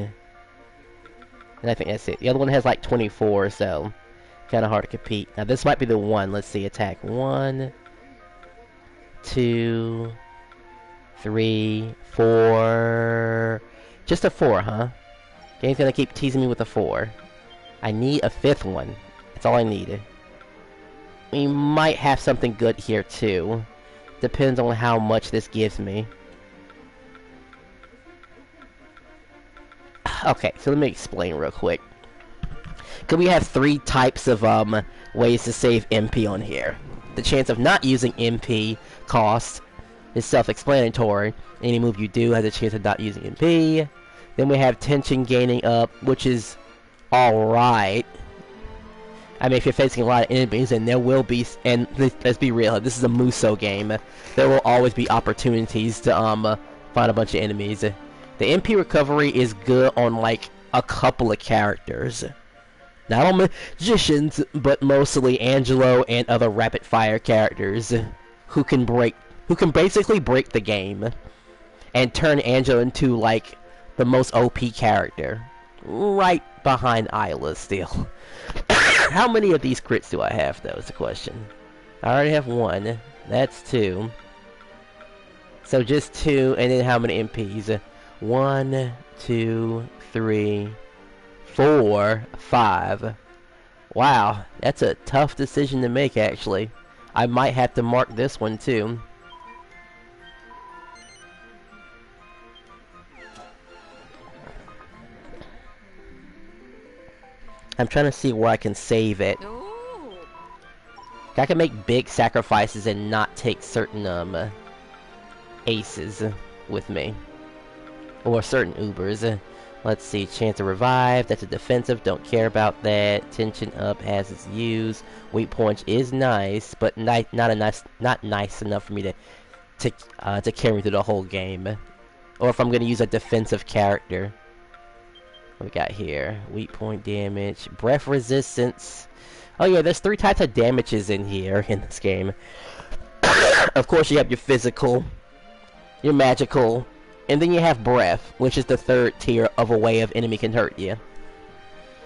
And I think that's it. The other one has like 24, so kind of hard to compete. Now this might be the one. Let's see. Attack 1, 2, 3, 4. Just a 4, huh? Game's gonna keep teasing me with a 4. I need a 5th one. That's all I need. We might have something good here too. Depends on how much this gives me. Okay, so let me explain real quick. Cause we have 3 types of ways to save MP on here. The chance of not using MP cost is self-explanatory. Any move you do has a chance of not using MP. Then we have tension gaining up, which is alright. I mean, if you're facing a lot of enemies, and there will be, and let's be real, this is a Muso game. There will always be opportunities to find a bunch of enemies. The MP recovery is good on like a couple of characters, not on magicians, but mostly Angelo and other rapid fire characters who can basically break the game and turn Angelo into like the most OP character, right behind Isla still. How many of these crits do I have, though, is the question. I already have 1. That's 2. So just 2, and then how many MPs? 1, 2, 3, 4, 5. Wow, that's a tough decision to make, actually. I might have to mark this one, too. I'm trying to see where I can save it. I can make big sacrifices and not take certain aces with me. Or certain Ubers. Let's see, chance to revive, that's a defensive, don't care about that. Tension up has its use. Weak point is nice, but not nice enough for me to carry me through the whole game. Or if I'm gonna use a defensive character. What we got here? Weak point damage, breath resistance. Oh yeah, there's 3 types of damages in here in this game. Of course, you have your physical, your magical, and then you have breath, which is the 3rd tier of a way of enemy can hurt you.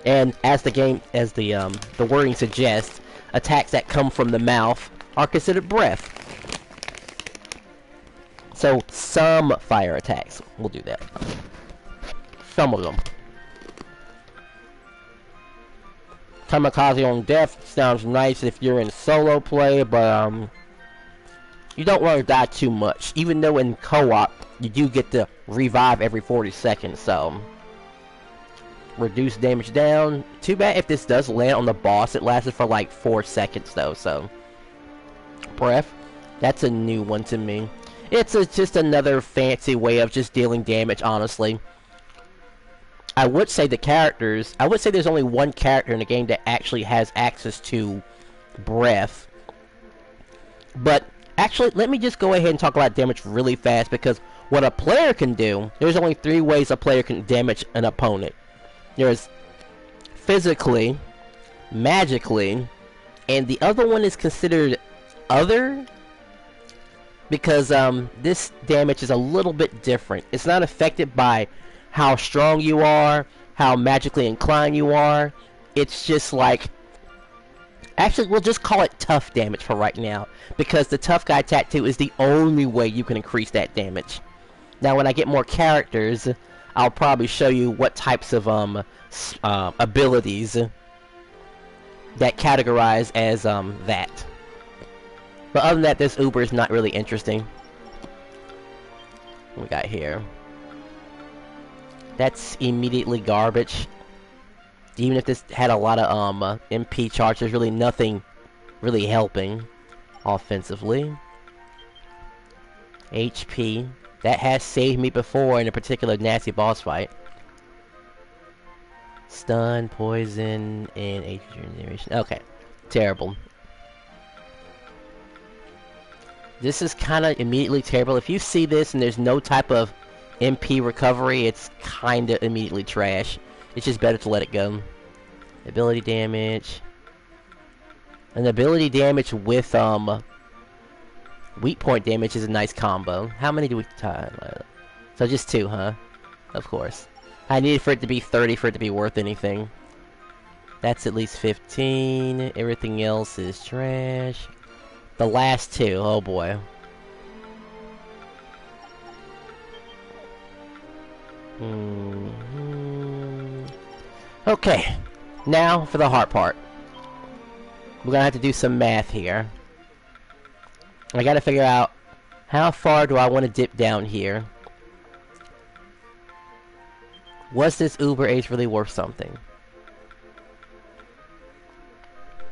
And as the wording suggests, attacks that come from the mouth are considered breath. So some fire attacks will do that. Some of them. Kamikaze on death sounds nice if you're in solo play, but you don't want to die too much. Even though in co-op you do get to revive every 40 seconds, so reduce damage down. Too bad if this does land on the boss, it lasted for like 4 seconds though. So breath, that's a new one to me. It's just another fancy way of just dealing damage, honestly. I would say there's only one character in the game that actually has access to breath. But actually, let me just go ahead and talk about damage really fast, because what a player can do, there's only 3 ways a player can damage an opponent. There's physically, magically, and the other one is considered other, because this damage is a little bit different. It's not affected by how strong you are, how magically inclined you are. It's just like, actually we'll just call it tough damage for right now, because the tough guy tattoo is the only way you can increase that damage. Now when I get more characters, I'll probably show you what types of abilities that categorize as that. But other than that, this Uber is not really interesting. What we got here? That's immediately garbage. Even if this had a lot of MP charge, there's really nothing really helping offensively. HP. That has saved me before in a particular nasty boss fight. Stun, poison, and HP regeneration. Okay. Terrible. This is kind of immediately terrible. If you see this and there's no type of MP recovery, it's kinda immediately trash. It's just better to let it go. Ability damage. And ability damage with weak point damage is a nice combo. How many do we tie? So just 2, huh? of course. I need for it to be 30 for it to be worth anything. That's at least 15. Everything else is trash. The last two, oh boy. Okay, now for the hard part. We're gonna have to do some math here. I gotta figure out how far do I want to dip down here. Was this Uber Ace really worth something?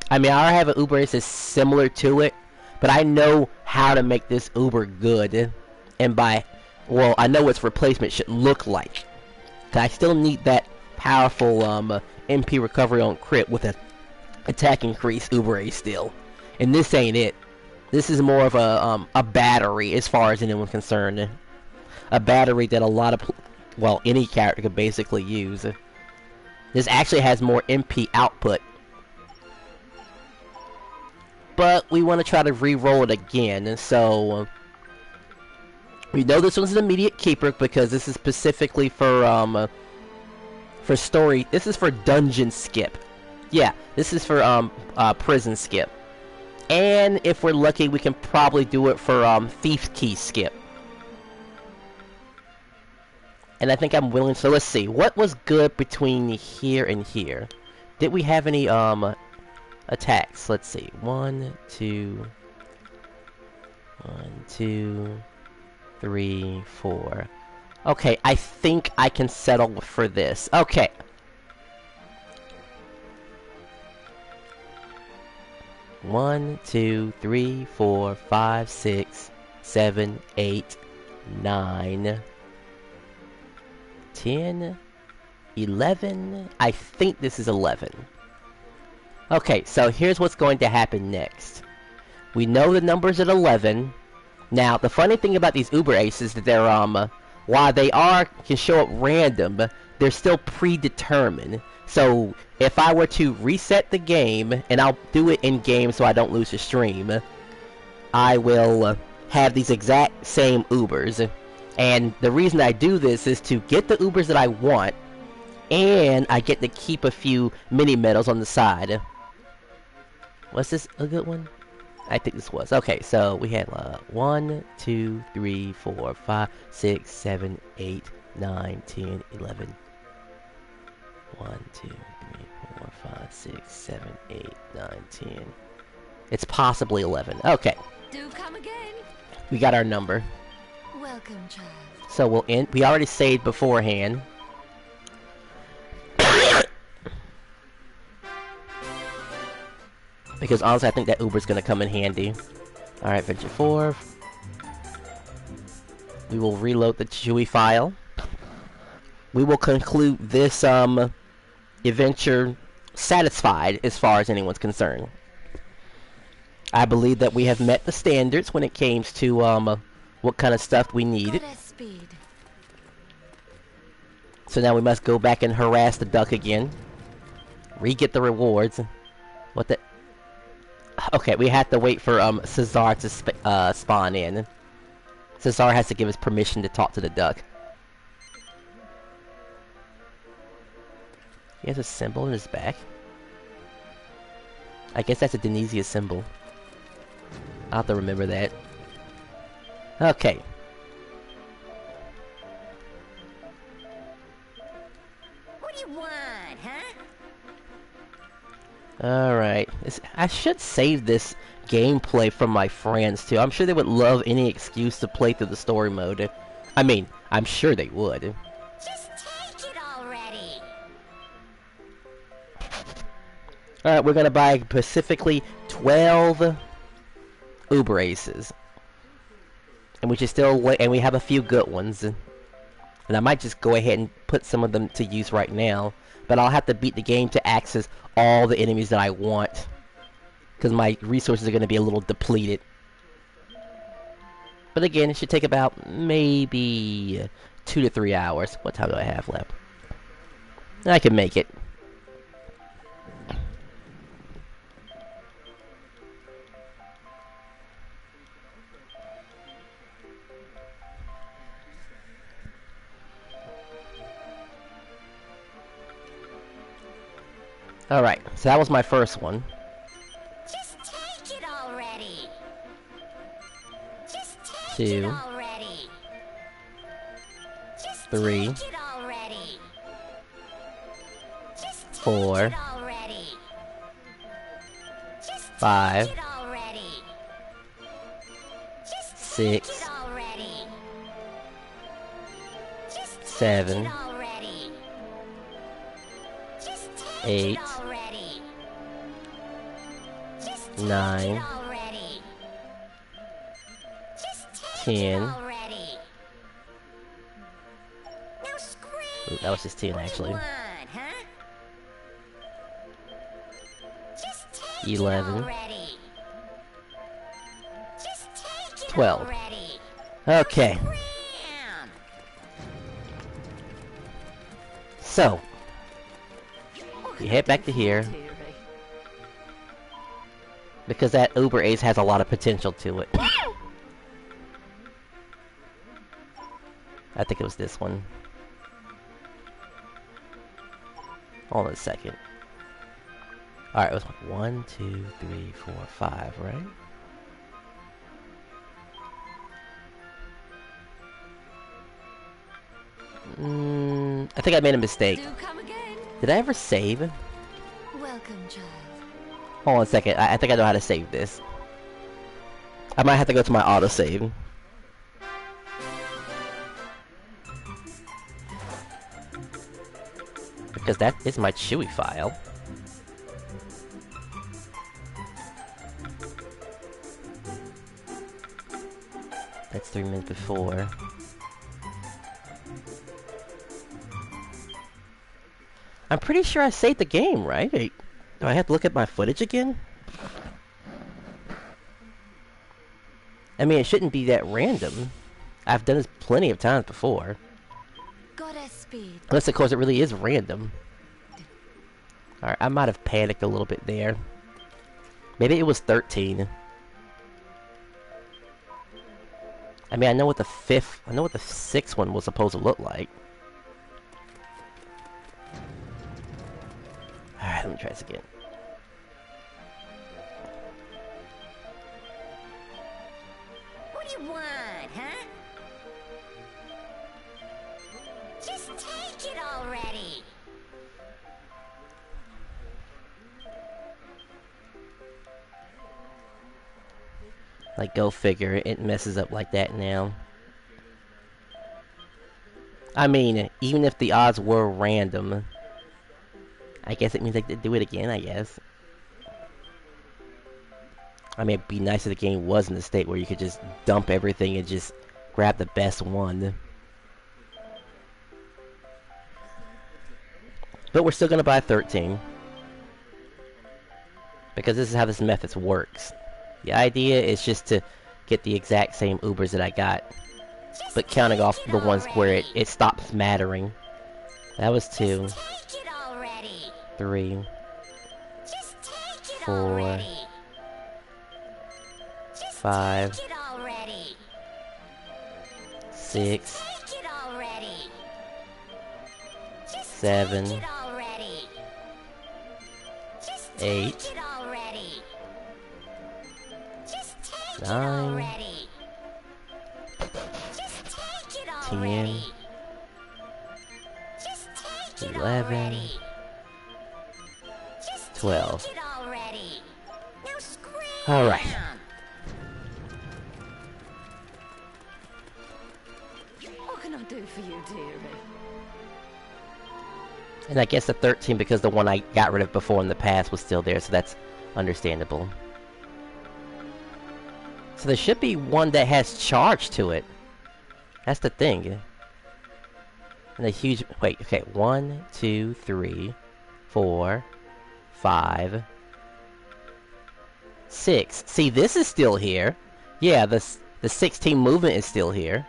I mean, I already have an Uber Ace that's similar to it, but I know how to make this Uber good. And by, well, I know its replacement should look like. I still need that powerful MP recovery on crit with a attack increase Uber Ace still. And this ain't it. This is more of a battery as far as anyone's concerned. A battery that a lot of, well, any character could basically use. This actually has more MP output. But we want to try to re-roll it again, so we know this one's an immediate keeper because this is specifically for story. This is for dungeon skip. Yeah, this is for prison skip. And if we're lucky, we can probably do it for thief key skip. And I think I'm willing. So let's see, what was good between here and here? Did we have any attacks? Let's see. 1, 2, 3, 4. Okay, I think I can settle for this. Okay. One, 2, 3, 4, 5, 6, 7, 8, 9, 10, 11. I think this is 11. Okay, so here's what's going to happen next. We know the number's at 11. Now, the funny thing about these Uber Aces is that they're, while they can show up random, they're still predetermined. So, if I were to reset the game, and I'll do it in game so I don't lose the stream, I will have these exact same Ubers. And the reason I do this is to get the Ubers that I want, and I get to keep a few mini medals on the side. Was this a good one? I think this was. Okay, so we had 1, 2, 3, 4, 5, 6, 7, 8, 9, 10, 11. 1, 2, 3, 4, 5, 6, 7, 8, 9, 10. It's possibly 11. Okay. Do come again. We got our number. Welcome, child. So we'll end. We already saved beforehand. Because honestly, I think that Uber's gonna come in handy. Alright, Venture 4. We will reload the Chewy file. We will conclude this adventure satisfied as far as anyone's concerned. I believe that we have met the standards when it came to what kind of stuff we needed. So now we must go back and harass the duck again. Re-get the rewards. What the... Okay, we have to wait for Cesar to spawn in. Cesar has to give us permission to talk to the duck. He has a symbol in his back. I guess that's a Denizia symbol. I'll have to remember that. Okay. What do you want, huh? Alright. I should save this gameplay from my friends, too. I'm sure they would love any excuse to play through the story mode. I mean, I'm sure they would. Just take it already. Alright, we're gonna buy specifically 12 Uber Aces. And we should still wait, and we have a few good ones. And I might just go ahead and put some of them to use right now. But I'll have to beat the game to access all the enemies that I want. Because my resources are going to be a little depleted. But again, it should take about maybe 2 to 3 hours. What time do I have left? I can make it. Alright, so that was my first one. Just take it already. Just take 2, it already. Just 3, take it already. Just take 4, it already. Just 5, take it already. Just 6, take it already. Just take 7, it already. Just take 8, it already. Just take 9, it already. Just take 10. it already. Now scream. Ooh, that was just 10 What do you actually. want, huh? Just take 11. it already. Just take it 12. already. Okay. Scram. So, you head back to here. Because that Uber Ace has a lot of potential to it. I think it was this one. Hold on a second. Alright, it was 1, 2, 3, 4, 5, right? I think I made a mistake. Do come again. Did I ever save? Welcome, child. Hold on a second. I think I know how to save this. I might have to go to my autosave. Because that is my Chewy file. That's 3 minutes before. I'm pretty sure I saved the game, right? Do I have to look at my footage again? I mean, it shouldn't be that random. I've done this plenty of times before. Goddess speed. Unless, of course, it really is random. Alright, I might have panicked a little bit there. Maybe it was 13. I mean, I know what the 6th one was supposed to look like. Alright, let me try this again. What do you want, huh? Just take it already. Like, go figure, it messes up like that now. I mean, even if the odds were random, I guess it means they could do it again, I guess. I mean, it'd be nice if the game was in a state where you could just dump everything and just grab the best one. But we're still gonna buy 13. Because this is how this method works. The idea is just to get the exact same Ubers that I got. But counting off the ones where it stops mattering. That was 2. 3. 4. 5. 6. 7. 8. 9. 10. 11. 12. Alright. What can I do for you, dearie? And I guess the 13 because the one I got rid of before in the past was still there, so that's understandable. So there should be one that has charge to it. That's the thing. And a huge... Wait, okay. 1, 2, 3, 4, 5, 6. See, this is still here. Yeah, the 16 movement is still here.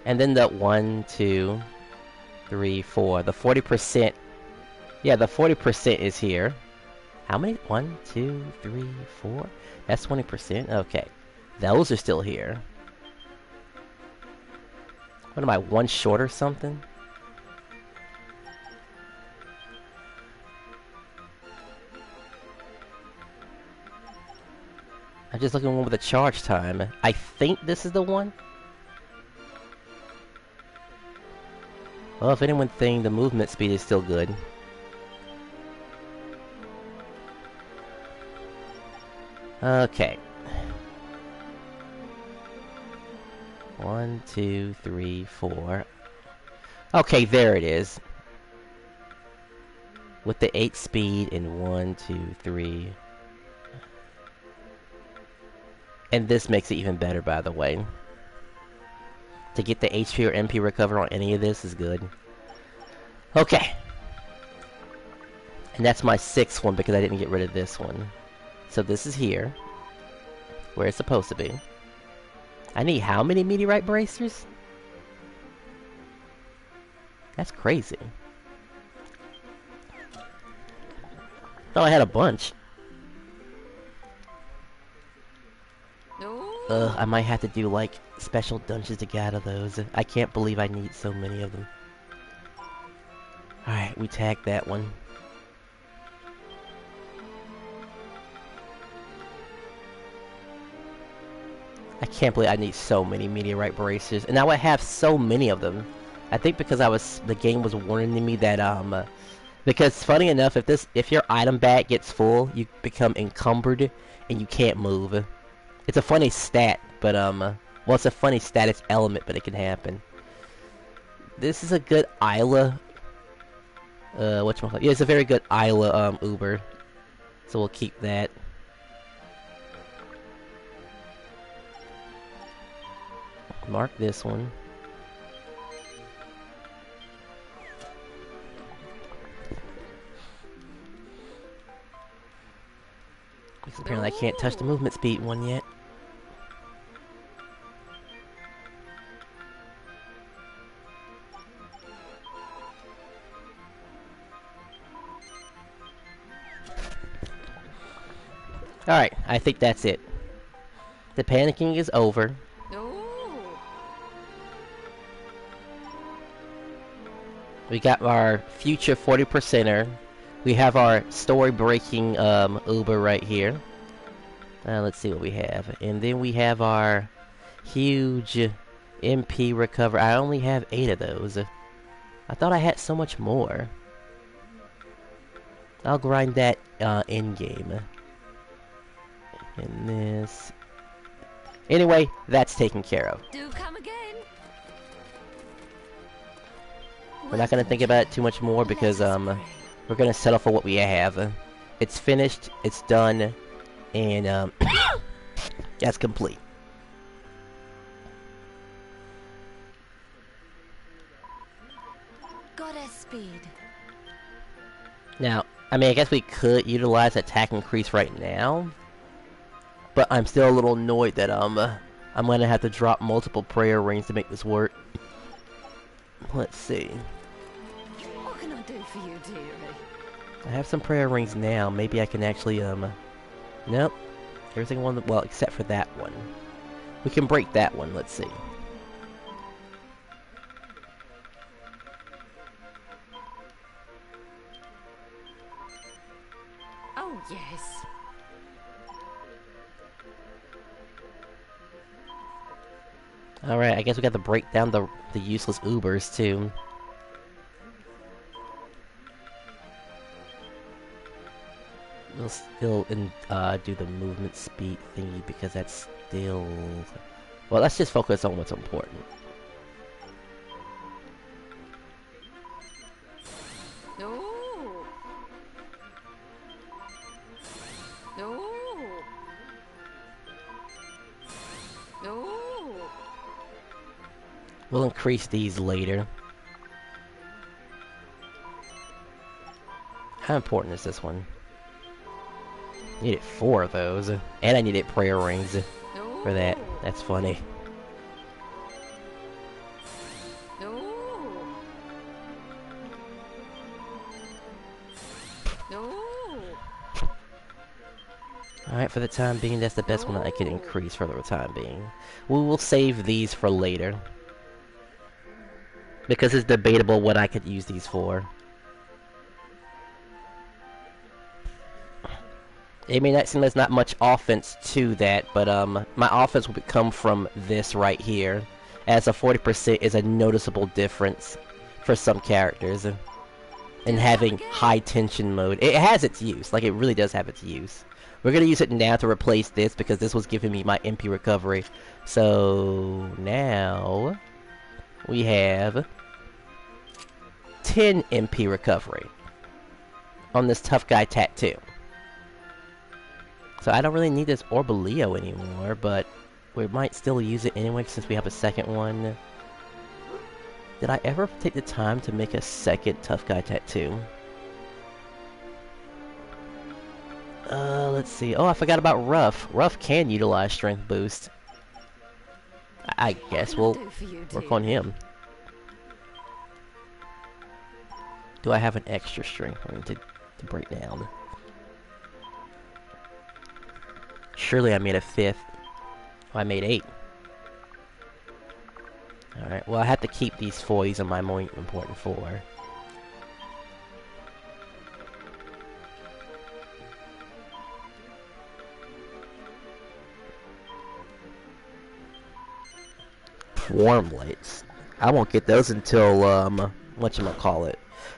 And then the 1, 2, 3, 4. The 40%... Yeah, the 40% is here. How many? 1, 2, 3, 4? That's 20%? Okay. Those are still here. What am I, one short or something? I'm just looking at one with a charge time. I think this is the one. Well, if anyone thinks the movement speed is still good. Okay. 1, 2, 3, 4. Okay, there it is. With the 8 speed and 1, 2, 3. And this makes it even better, by the way. To get the HP or MP recover on any of this is good. Okay. And that's my 6th one because I didn't get rid of this one. So this is here. Where it's supposed to be. I need how many meteorite bracers? That's crazy. Thought I had a bunch. I might have to do like special dungeons to get out of those. I can't believe I need so many of them. Alright, we tagged that one. I can't believe I need so many meteorite bracers. And now I have so many of them. I think because the game was warning me that because funny enough, if your item bag gets full, you become encumbered and you can't move. It's a funny stat, but well, it's a funny status element, but it can happen. This is a good Isla. Whatchamacallit? Yeah, it's a very good Isla Uber. So we'll keep that. Mark this one. Because apparently I can't touch the movement speed one yet. Alright, I think that's it. The panicking is over. We got our future 40%er. We have our story-breaking Uber right here. Let's see what we have. And then we have our huge MP recover. I only have 8 of those. I thought I had so much more. I'll grind that in-game. And this... Anyway, that's taken care of. Do come again. We're not going to think about it too much more because we're going to settle for what we have. It's finished, it's done, and that's complete. Goddess speed. Now, I mean, I guess we could utilize attack increase right now, but I'm still a little annoyed that I'm going to have to drop multiple prayer rings to make this work. Let's see. What can I do for you, dearie? I have some prayer rings now. Maybe I can actually, nope. Everything on the, well, except for that one. We can break that one, let's see. Oh, yes. Alright, I guess we got to break down the useless Ubers, too. We'll still do the movement speed thingy because that's still... Well, let's just focus on what's important. No. No. No. We'll increase these later. How important is this one? Needed 4 of those. And I needed prayer rings for that. That's funny. No. No. Alright, for the time being, that's the best one that I can increase for the time being. We will save these for later. Because it's debatable what I could use these for. It may not seem there's not much offense to that, but my offense will come from this right here, as a 40% is a noticeable difference for some characters. And having high tension mode, it has its use. Like, it really does have its use. We're gonna use it now to replace this because this was giving me my MP recovery. So now we have 10 MP recovery on this tough guy tattoo. So I don't really need this Orbaleo anymore, but we might still use it anyway since we have a second one. Did I ever take the time to make a second tough guy tattoo? Let's see. Oh, I forgot about Ruff. Ruff can utilize strength boost. I guess we'll work on him. Do I have an extra strength ring to break down? Surely I made a 5th. Oh, I made 8. Alright, well I have to keep these 4. These are my more important 4. Swarm lights. I won't get those until, whatchamacallit.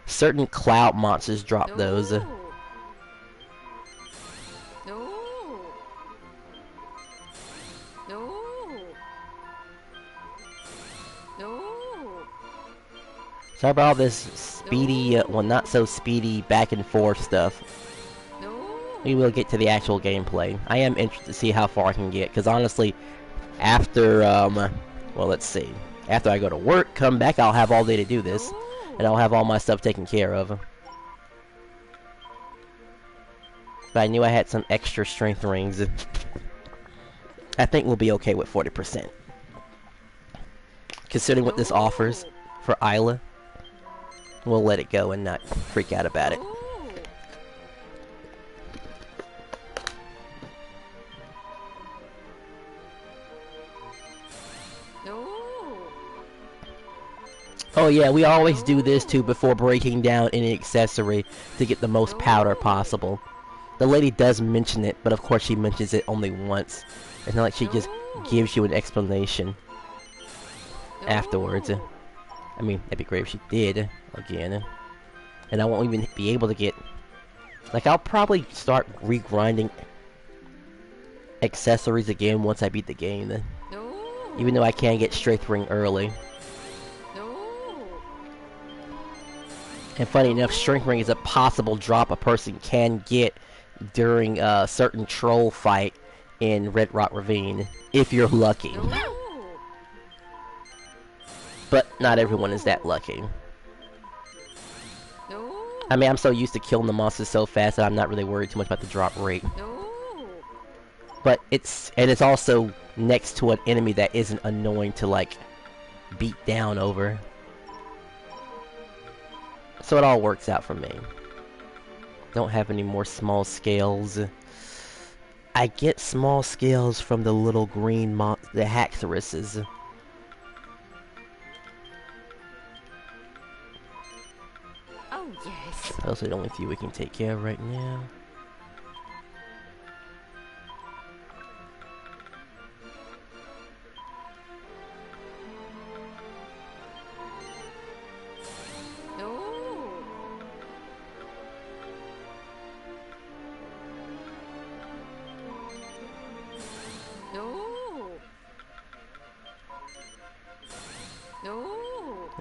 Certain cloud monsters drop those. Sorry about all this speedy, well not so speedy back and forth stuff. We will get to the actual gameplay. I am interested to see how far I can get, because honestly, after, well let's see. After I go to work, come back, I'll have all day to do this. And I'll have all my stuff taken care of. But I knew I had some extra strength rings. I think we'll be okay with 40%. Considering what this offers for Isla, we'll let it go and not freak out about it. Oh yeah, we always do this too before breaking down any accessory to get the most powder possible. The lady does mention it, but of course she mentions it only once. It's not like she just gives you an explanation afterwards. I mean, that'd be great if she did, again. And I won't even be able to get... Like, I'll probably start regrinding accessories again once I beat the game, then. Even though I can get strength ring early. And funny enough, strength ring is a possible drop a person can get during a certain troll fight in Red Rock Ravine, if you're lucky. But not everyone is that lucky. I mean, I'm so used to killing the monsters so fast that I'm not really worried too much about the drop rate. But it's also next to an enemy that isn't annoying to, like, beat down over. So it all works out for me. Don't have any more small scales. I get small scales from the little green the Haxoruses. Oh yes. Those are the only few we can take care of right now.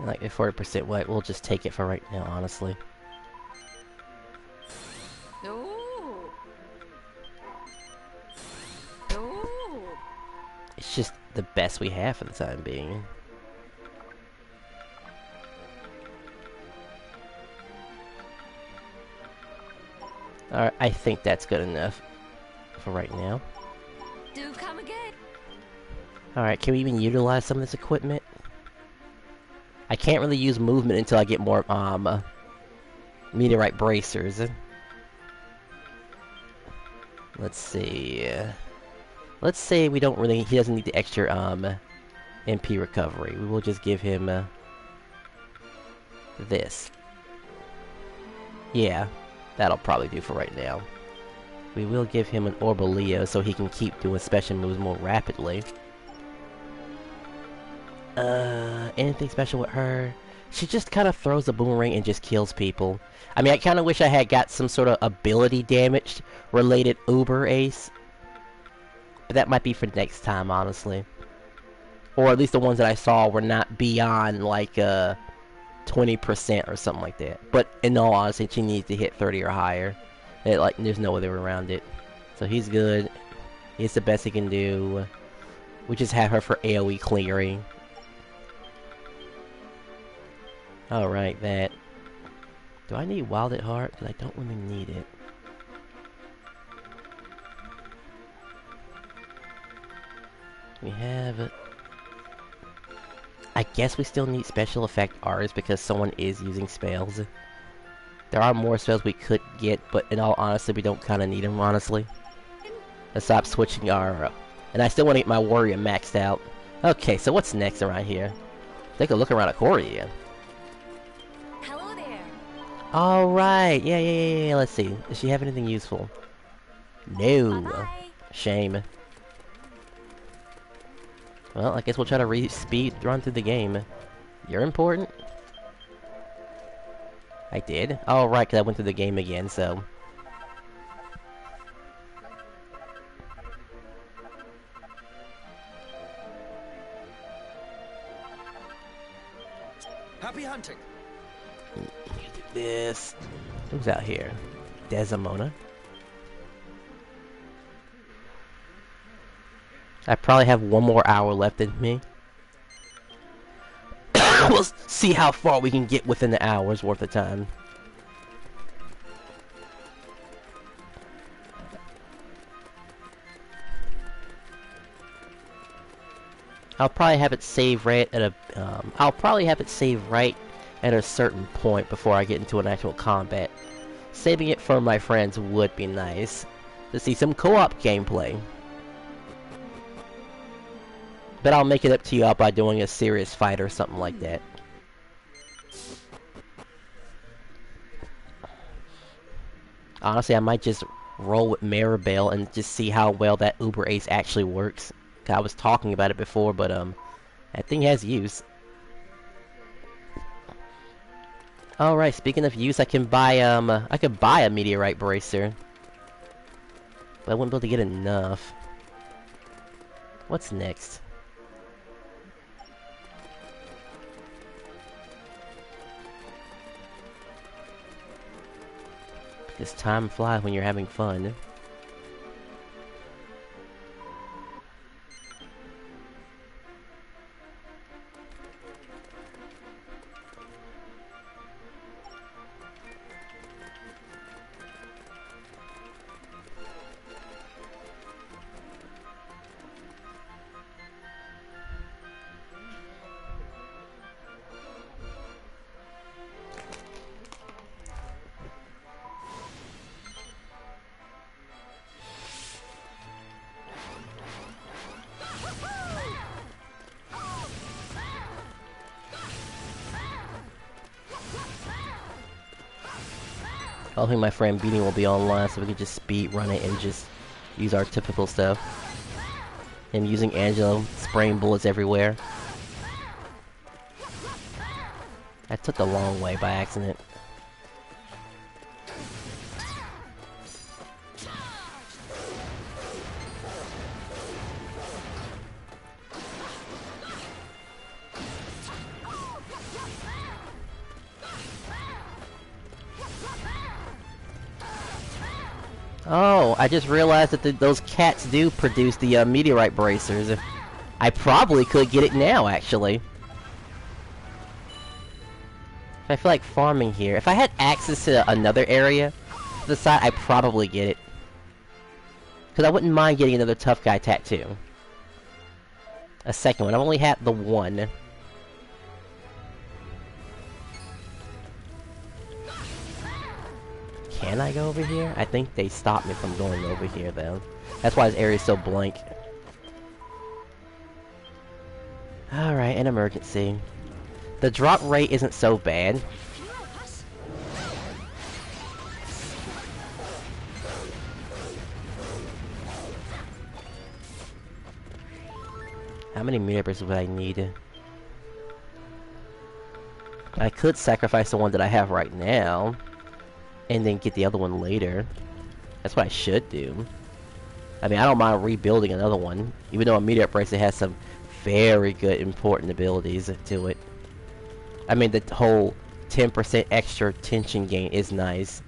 Like, if 40% white, we'll just take it for right now, honestly. It's just the best we have for the time being. Alright, I think that's good enough for right now. Do come again. Alright, can we even utilize some of this equipment? I can't really use movement until I get more meteorite bracers. Let's see. Let's say we don't really. He doesn't need the extra MP recovery. We will just give him this. Yeah, that'll probably do for right now. We will give him an Orbital Leo so he can keep doing special moves more rapidly. Anything special with her? She just kind of throws a boomerang and just kills people. I mean, I kind of wish I had got some sort of ability damage related Uber Ace. But that might be for next time, honestly. Or at least the ones that I saw were not beyond, like, 20% or something like that. But in all honesty, she needs to hit 30 or higher. Like, there's no other way around it. So he's good. He's the best he can do. We just have her for AoE clearing. Alright, that. Do I need Wild at Heart? Because I don't really need it. We have... I guess we still need special effect artists because someone is using spells. There are more spells we could get, but in all honesty, we don't kind of need them, honestly. Let's stop switching our... and I still want to get my warrior maxed out. Okay, so what's next around here? Take a look around Aquaria. Hello there. Alright, yeah. Let's see. Does she have anything useful? No. Bye-bye. Shame. Well, I guess we'll try to speed run through the game. You're important? I did? Oh, right, because I went through the game again, so... Happy hunting. This... Who's out here? Desdemona? I probably have one more hour left in me. We'll see how far we can get within the hour's worth of time. I'll probably have it saved right at a. I'll probably have it saved right at a certain point before I get into an actual combat. Saving it for my friends would be nice to see some co-op gameplay. But I'll make it up to you by doing a serious fight or something like that. Honestly, I might just roll with Maribel and just see how well that Uber Ace actually works. 'Cause I was talking about it before, but that thing has use. Alright, speaking of use, I can buy a meteorite bracer. But I wouldn't be able to get enough. What's next? Because time flies when you're having fun. I think my friend Beanie will be online so we can just speed run it and just use our typical stuff. Him using Angelo, spraying bullets everywhere. I took the long way by accident. Oh, I just realized that those cats do produce the meteorite bracers. I probably could get it now, actually. I feel like farming here. If I had access to another area to the side, I'd probably get it. Because I wouldn't mind getting another tough guy tattoo. A second one. I've only had the one. Can I go over here? I think they stopped me from going over here, though. That's why this area is so blank. Alright, an emergency. The drop rate isn't so bad. How many mirrors would I need? I could sacrifice the one that I have right now, and then get the other one later. That's what I should do. I mean, I don't mind rebuilding another one, even though a meteor bracelet has some very good, important abilities to it. I mean, the whole 10% extra tension gain is nice.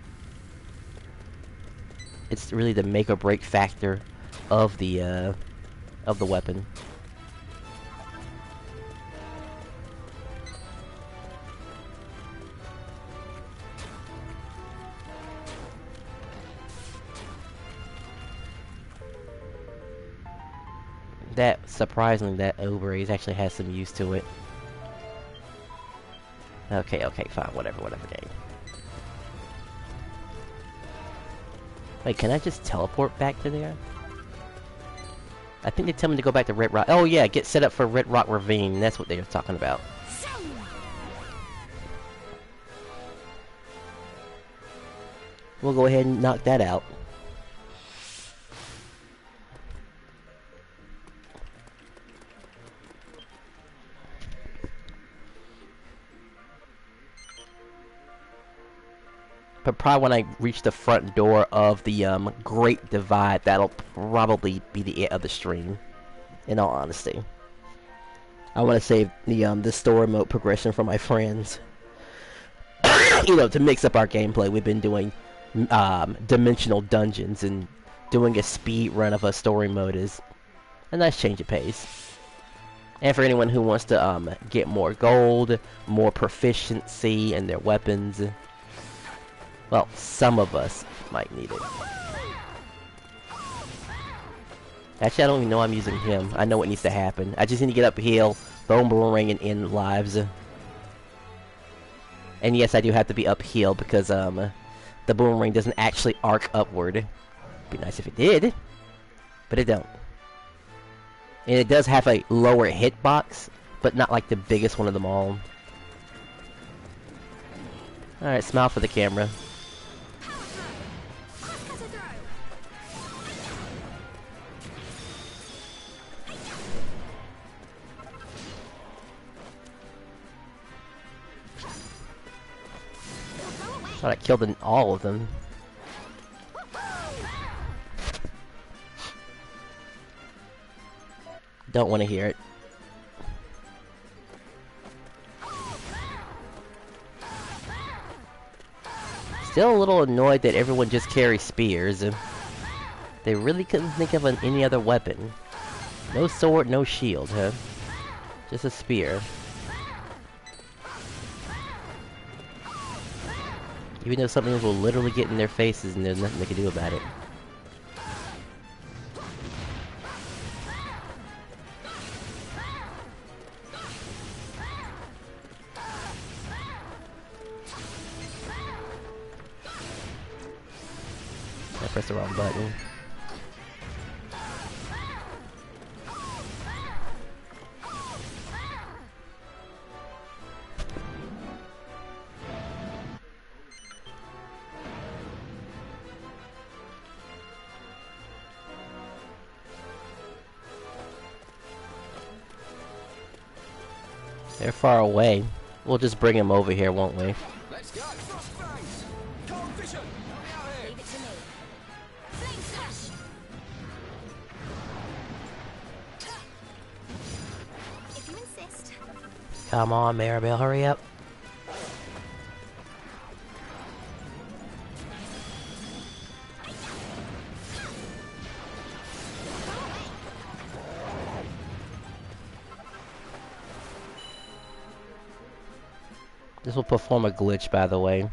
It's really the make or break factor of the weapon. That, surprisingly, that overraise actually has some use to it. Okay, fine, whatever, game. Wait, can I just teleport back to there? I think they tell me to go back to Red Rock. Oh yeah, get set up for Red Rock Ravine. That's what they were talking about. We'll go ahead and knock that out. But probably when I reach the front door of the Great Divide, that'll probably be the end of the stream. In all honesty, I want to save the story mode progression for my friends. You know, to mix up our gameplay. We've been doing dimensional dungeons, and doing a speed run of a story mode is a nice change of pace. And for anyone who wants to get more gold, more proficiency in their weapons. Well, some of us might need it. Actually, I don't even know I'm using him. I know what needs to happen. I just need to get uphill, throw boomerang, and end lives. And yes, I do have to be uphill because the boomerang doesn't actually arc upward. Be nice if it did, but it don't. And it does have a lower hitbox, but not like the biggest one of them all. Alright, smile for the camera. Thought I killed all of them. Don't want to hear it. Still a little annoyed that everyone just carries spears. They really couldn't think of any other weapon. No sword, no shield, huh? Just a spear. Even though something will literally get in their faces and there's nothing they can do about it. I pressed the wrong button. They're far away. We'll just bring him over here, won't we? Let's go! Competition! Leave it to me. Flame slash! If you insist. Come on, Maribel, hurry up. This will perform a glitch, by the way.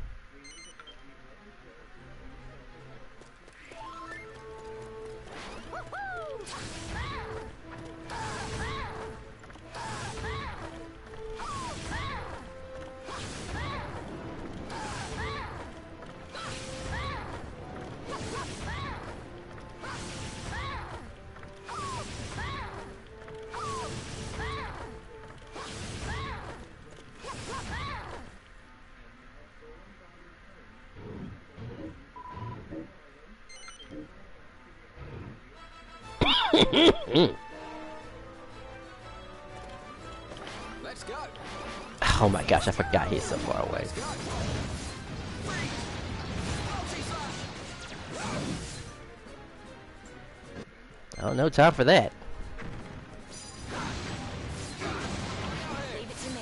Let's go. Oh my gosh, I forgot he's so far away. Oh, no time for that. Leave it to me.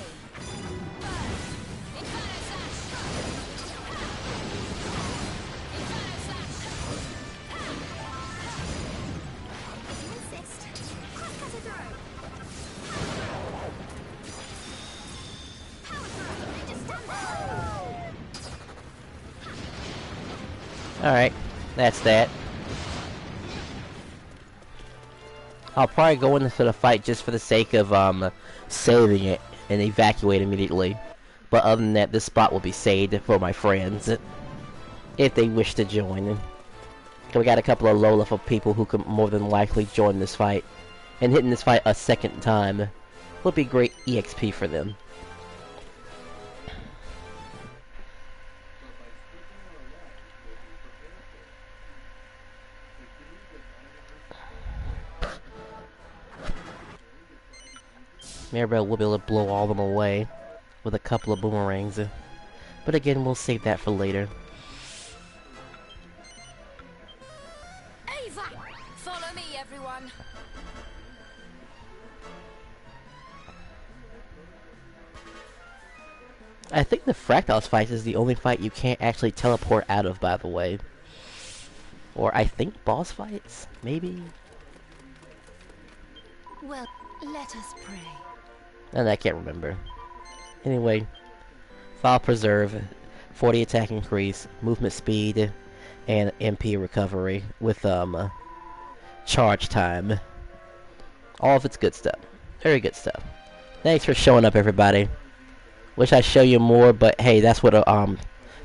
Alright, that's that. I'll probably go into the fight just for the sake of saving it and evacuate immediately. But other than that, this spot will be saved for my friends if they wish to join. We got a couple of low-level people who could more than likely join this fight, and hitting this fight a second time would be great EXP for them. Maribel will be able to blow all of them away with a couple of boomerangs. But again, we'll save that for later. Ava! Follow me, everyone. I think the Fractals fight is the only fight you can't actually teleport out of, by the way. Or I think boss fights? Maybe? Well, let us pray. And I can't remember. Anyway, file preserve, 40 attack increase, movement speed, and MP recovery with charge time. All of it's good stuff. Very good stuff. Thanks for showing up, everybody. Wish I'd show you more, but hey, that's what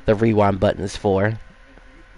the rewind button is for.